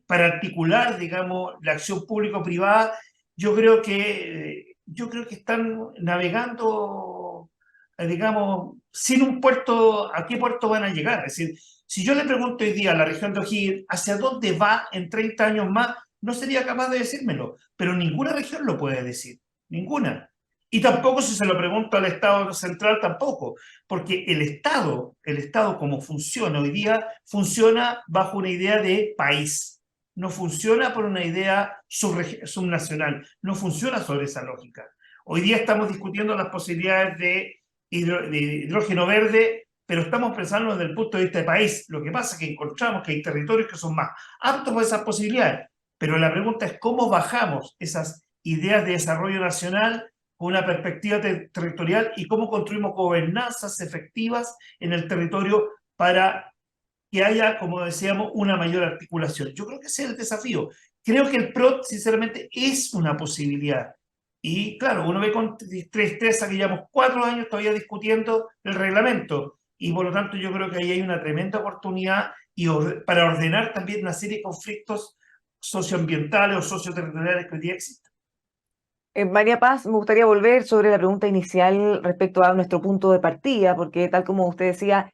para articular, digamos, la acción público-privada. Yo creo que están navegando, digamos, sin un puerto. ¿A qué puerto van a llegar? Es decir, si yo le pregunto hoy día a la región de O'Higgins hacia dónde va en 30 años más, no sería capaz de decírmelo, pero ninguna región lo puede decir, ninguna. Y tampoco si se lo pregunto al Estado central, tampoco, porque el Estado como funciona hoy día, funciona bajo una idea de país, no funciona por una idea subnacional, no funciona sobre esa lógica. Hoy día estamos discutiendo las posibilidades de hidrógeno verde, pero estamos pensando desde el punto de vista de país. Lo que pasa es que encontramos que hay territorios que son más aptos a esas posibilidades, pero la pregunta es cómo bajamos esas ideas de desarrollo nacional con una perspectiva territorial y cómo construimos gobernanzas efectivas en el territorio para que haya, como decíamos, una mayor articulación. Yo creo que ese es el desafío. Creo que el PROT, sinceramente, es una posibilidad. Y claro, uno ve con tristeza que llevamos 4 años todavía discutiendo el reglamento. Y por lo tanto yo creo que ahí hay una tremenda oportunidad para ordenar también una serie de conflictos socioambientales o socioterritoriales que hoy día existen. María Paz, me gustaría volver sobre la pregunta inicial respecto a nuestro punto de partida, porque tal como usted decía,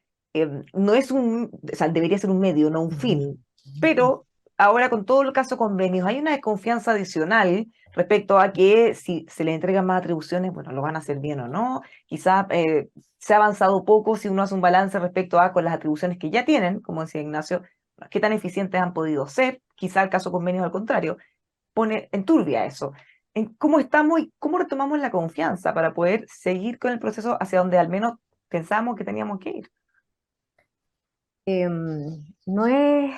no es o sea, debería ser un medio, no un fin, pero ahora con todo el caso convenios hay una desconfianza adicional respecto a que si se le entregan más atribuciones, bueno, lo van a hacer bien o no, quizás se ha avanzado poco si uno hace un balance respecto a con las atribuciones que ya tienen, como decía Ignacio, qué tan eficientes han podido ser, quizá el caso convenios al contrario, pone en turbia eso en cómo estamos y cómo retomamos la confianza para poder seguir con el proceso hacia donde al menos pensamos que teníamos que ir. No es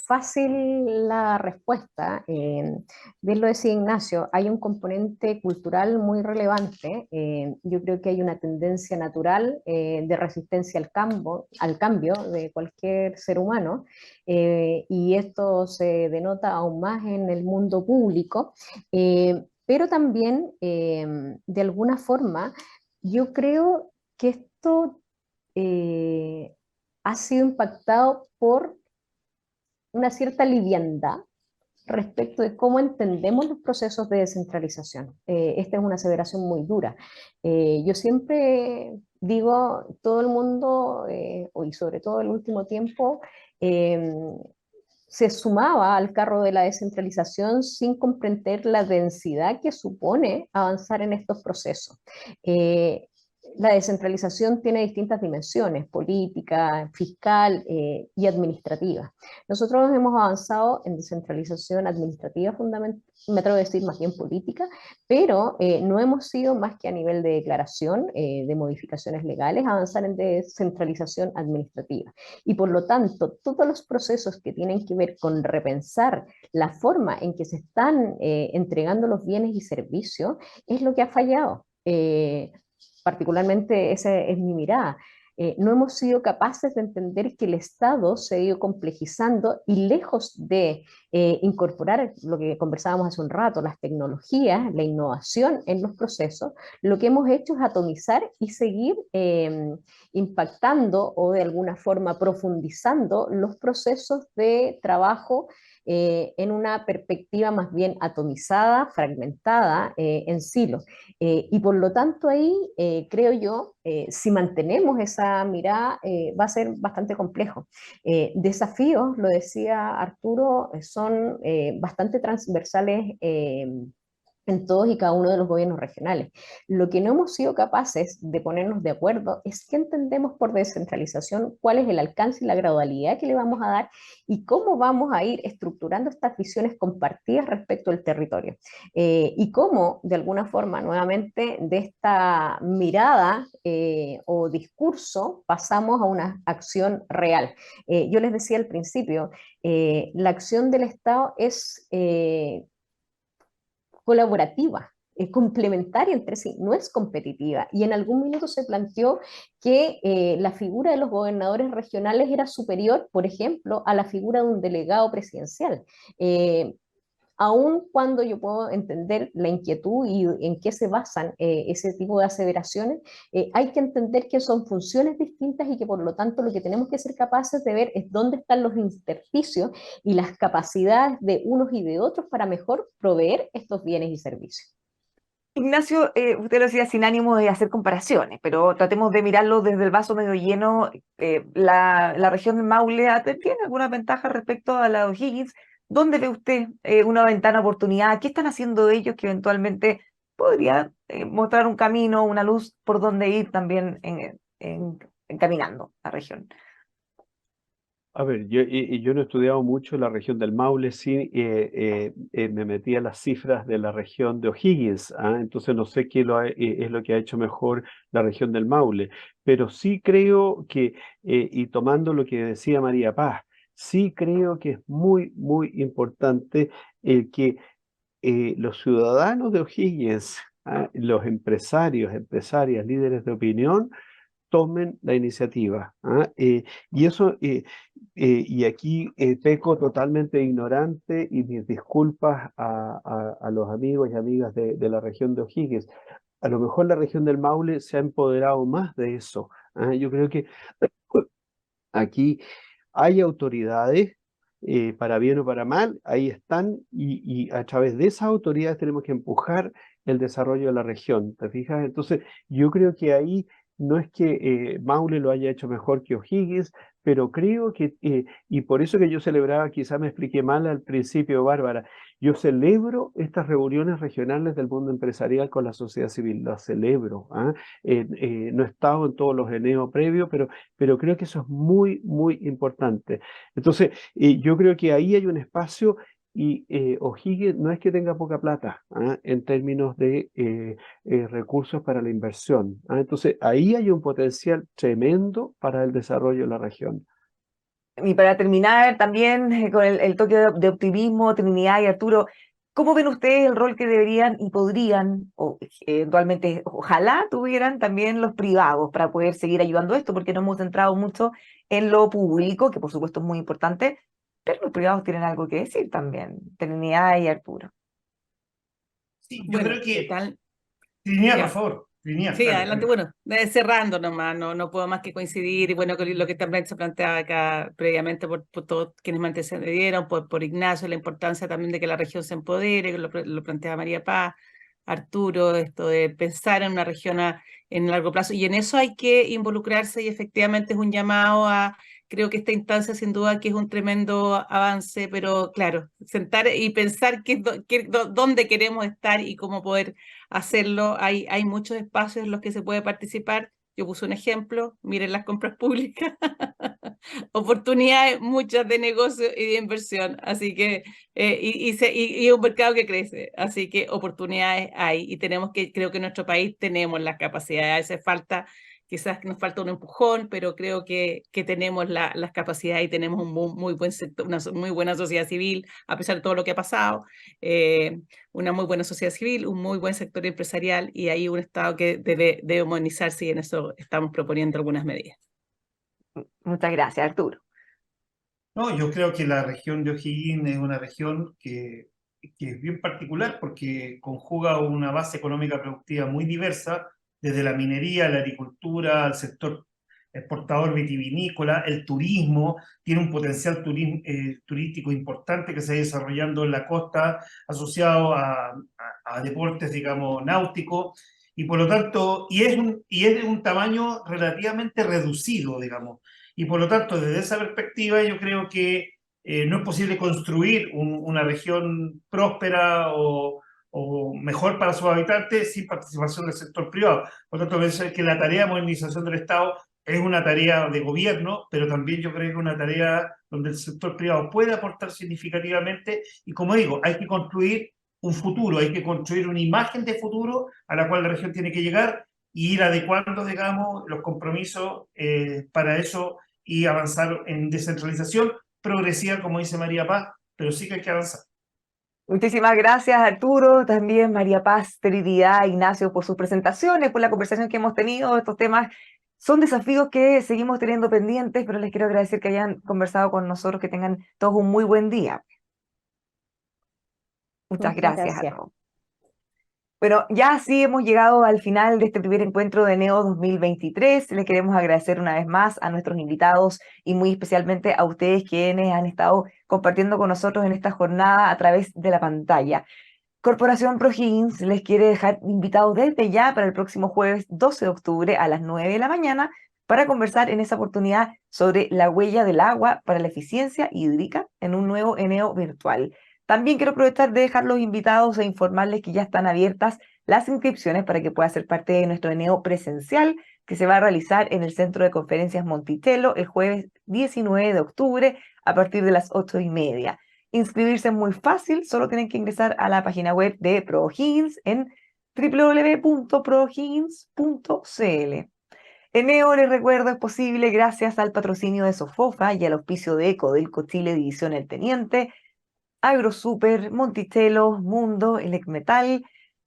fácil la respuesta. Bien lo decía Ignacio, hay un componente cultural muy relevante. Yo creo que hay una tendencia natural de resistencia al cambio de cualquier ser humano, y esto se denota aún más en el mundo público, pero también, de alguna forma, yo creo que esto ha sido impactado por una cierta liviandad respecto de cómo entendemos los procesos de descentralización. Esta es una aseveración muy dura. Yo siempre digo, todo el mundo, y sobre todo el último tiempo, se sumaba al carro de la descentralización sin comprender la densidad que supone avanzar en estos procesos. La descentralización tiene distintas dimensiones, política, fiscal y administrativa. Nosotros hemos avanzado en descentralización administrativa fundamental, me atrevo a decir más bien política, pero no hemos sido más que a nivel de declaración, de modificaciones legales, avanzar en descentralización administrativa. Y por lo tanto, todos los procesos que tienen que ver con repensar la forma en que se están entregando los bienes y servicios es lo que ha fallado. Particularmente esa es mi mirada. No hemos sido capaces de entender que el Estado se ha ido complejizando y lejos de incorporar lo que conversábamos hace un rato, las tecnologías, la innovación en los procesos, lo que hemos hecho es atomizar y seguir impactando o de alguna forma profundizando los procesos de trabajo en una perspectiva más bien atomizada, fragmentada, en silos. Y por lo tanto ahí creo yo, si mantenemos esa mirada, va a ser bastante complejo. Desafíos, lo decía Arturo, son bastante transversales en todos y cada uno de los gobiernos regionales. Lo que no hemos sido capaces de ponernos de acuerdo es qué entendemos por descentralización, cuál es el alcance y la gradualidad que le vamos a dar y cómo vamos a ir estructurando estas visiones compartidas respecto al territorio. Y cómo, de alguna forma, nuevamente, de esta mirada o discurso pasamos a una acción real. Yo les decía al principio, la acción del Estado es colaborativa, complementaria entre sí, no es competitiva. Y en algún minuto se planteó que la figura de los gobernadores regionales era superior, por ejemplo, a la figura de un delegado presidencial. Aun cuando yo puedo entender la inquietud y en qué se basan ese tipo de aseveraciones, hay que entender que son funciones distintas y que por lo tanto lo que tenemos que ser capaces de ver es dónde están los intersticios y las capacidades de unos y de otros para mejor proveer estos bienes y servicios. Ignacio, usted lo decía sin ánimo de hacer comparaciones, pero tratemos de mirarlo desde el vaso medio lleno. La región del Maule tiene alguna ventaja respecto a la de O'Higgins. ¿Dónde ve usted una ventana de oportunidad? ¿Qué están haciendo ellos que eventualmente podría mostrar un camino, una luz por donde ir también encaminando la región? A ver, yo no he estudiado mucho la región del Maule, sí me metí a las cifras de la región de O'Higgins, entonces no sé qué es lo que ha hecho mejor la región del Maule, pero sí creo que, y tomando lo que decía María Paz, sí creo que es muy, muy importante el que los ciudadanos de O'Higgins, los empresarios, empresarias, líderes de opinión, tomen la iniciativa. Y eso, y aquí peco totalmente ignorante y mis disculpas a los amigos y amigas de la región de O'Higgins. A lo mejor la región del Maule se ha empoderado más de eso. Yo creo que aquí hay autoridades, para bien o para mal, ahí están, y a través de esas autoridades tenemos que empujar el desarrollo de la región, ¿te fijas? Entonces, yo creo que ahí no es que Maule lo haya hecho mejor que O'Higgins, pero creo que, y por eso que yo celebraba, quizá me expliqué mal al principio, Bárbara, yo celebro estas reuniones regionales del mundo empresarial con la sociedad civil, las celebro. No he estado en todos los eneos previos, pero creo que eso es muy, muy importante. Entonces, yo creo que ahí hay un espacio y O'Higgins no es que tenga poca plata en términos de recursos para la inversión. Entonces, ahí hay un potencial tremendo para el desarrollo de la región. Y para terminar, también con el toque de optimismo, Trinidad y Arturo, ¿cómo ven ustedes el rol que deberían y podrían, o eventualmente, ojalá tuvieran también los privados para poder seguir ayudando a esto? Porque nos hemos centrado mucho en lo público, que por supuesto es muy importante, pero los privados tienen algo que decir también, Trinidad y Arturo. Sí, yo creo que... tal? Trinidad, Ya. por favor. lineal. Sí, dale, adelante. dale. Bueno, cerrando nomás, no puedo más que coincidir, y bueno, con lo que también se planteaba acá previamente por todos quienes me antecedieron, por Ignacio, la importancia también de que la región se empodere, que lo planteaba María Paz, Arturo, esto de pensar en una región en largo plazo, y en eso hay que involucrarse, y efectivamente es un llamado creo que esta instancia sin duda que es un tremendo avance, pero claro, sentar y pensar dónde queremos estar y cómo poder hacerlo. Hay muchos espacios en los que se puede participar. Yo puse un ejemplo, miren las compras públicas, oportunidades muchas de negocio y de inversión, así que, y un mercado que crece, así que oportunidades hay, y creo que en nuestro país tenemos las capacidades, quizás nos falta un empujón, pero creo que tenemos las capacidades y tenemos un muy buen sector, una muy buena sociedad civil, a pesar de todo lo que ha pasado, una muy buena sociedad civil, un muy buen sector empresarial, y hay un Estado que debe modernizarse, y en eso estamos proponiendo algunas medidas. Muchas gracias, Arturo. No, yo creo que la región de O'Higgins es una región que es bien particular porque conjuga una base económica productiva muy diversa, desde la minería, la agricultura, el sector exportador vitivinícola, el turismo, tiene un potencial turístico importante que se está desarrollando en la costa, asociado a deportes, digamos, náuticos, y por lo tanto, y es de un tamaño relativamente reducido, digamos. Y por lo tanto, desde esa perspectiva, yo creo que no es posible construir una región próspera o mejor para sus habitantes sin participación del sector privado. Por lo tanto, pienso que la tarea de modernización del Estado es una tarea de gobierno, pero también yo creo que es una tarea donde el sector privado puede aportar significativamente. Y como digo, hay que construir un futuro, hay que construir una imagen de futuro a la cual la región tiene que llegar y ir adecuando, digamos, los compromisos para eso y avanzar en descentralización progresiva, como dice María Paz, pero sí que hay que avanzar. Muchísimas gracias, Arturo, también María Paz, Trinidad, Ignacio, por sus presentaciones, por la conversación que hemos tenido. Estos temas son desafíos que seguimos teniendo pendientes, pero les quiero agradecer que hayan conversado con nosotros, que tengan todos un muy buen día. Muchas gracias a todos. Bueno, ya sí hemos llegado al final de este primer encuentro de NEO 2023. Les queremos agradecer una vez más a nuestros invitados y muy especialmente a ustedes quienes han estado compartiendo con nosotros en esta jornada a través de la pantalla. Corporación ProHiggins les quiere dejar invitados desde ya para el próximo jueves 12 de octubre a las 9 de la mañana para conversar en esa oportunidad sobre la huella del agua para la eficiencia hídrica en un nuevo NEO virtual. También quiero aprovechar de dejar los invitados e informarles que ya están abiertas las inscripciones para que pueda ser parte de nuestro NEO presencial que se va a realizar en el Centro de Conferencias Monticello el jueves 19 de octubre a partir de las 8:30. Inscribirse es muy fácil, solo tienen que ingresar a la página web de ProHiggins en www.prohiggins.cl. NEO, les recuerdo, es posible gracias al patrocinio de Sofofa y al auspicio de Codelco Chile División El Teniente, AgroSuper, Monticello, Mundo, Elecmetal,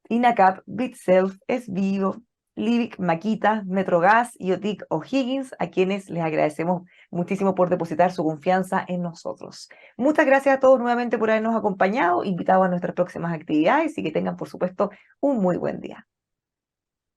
INACAP, BitSelf, SBio, Livic, Maquita, Metrogas y OTIC O'Higgins, a quienes les agradecemos muchísimo por depositar su confianza en nosotros. Muchas gracias a todos nuevamente por habernos acompañado, invitados a nuestras próximas actividades y que tengan, por supuesto, un muy buen día.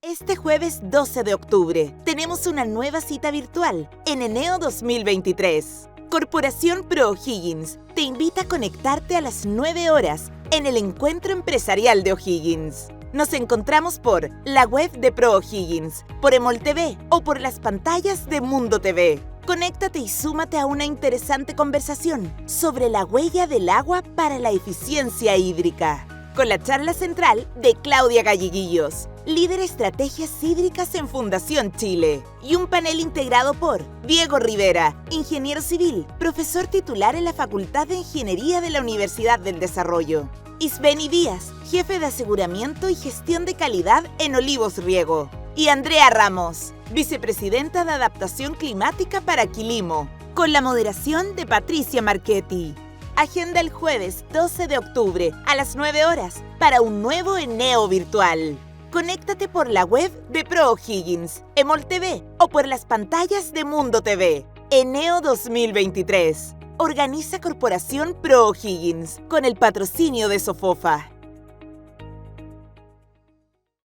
Este jueves 12 de octubre tenemos una nueva cita virtual en NEO 2023. Corporación ProHiggins te invita a conectarte a las 9 horas en el Encuentro Empresarial de O'Higgins. Nos encontramos por la web de ProHiggins, por Emol TV o por las pantallas de Mundo TV. Conéctate y súmate a una interesante conversación sobre la huella del agua para la eficiencia hídrica, con la charla central de Claudia Galleguillos, líder estrategias hídricas en Fundación Chile, y un panel integrado por Diego Rivera, ingeniero civil, profesor titular en la Facultad de Ingeniería de la Universidad del Desarrollo, Isbeni Díaz, jefe de aseguramiento y gestión de calidad en Olivos Riego, y Andrea Ramos, vicepresidenta de adaptación climática para Quilimo, con la moderación de Patricia Marchetti. Agenda el jueves 12 de octubre a las 9 horas para un nuevo NEO virtual. Conéctate por la web de ProHiggins, Emol TV o por las pantallas de Mundo TV. NEO 2023. Organiza Corporación ProHiggins con el patrocinio de Sofofa.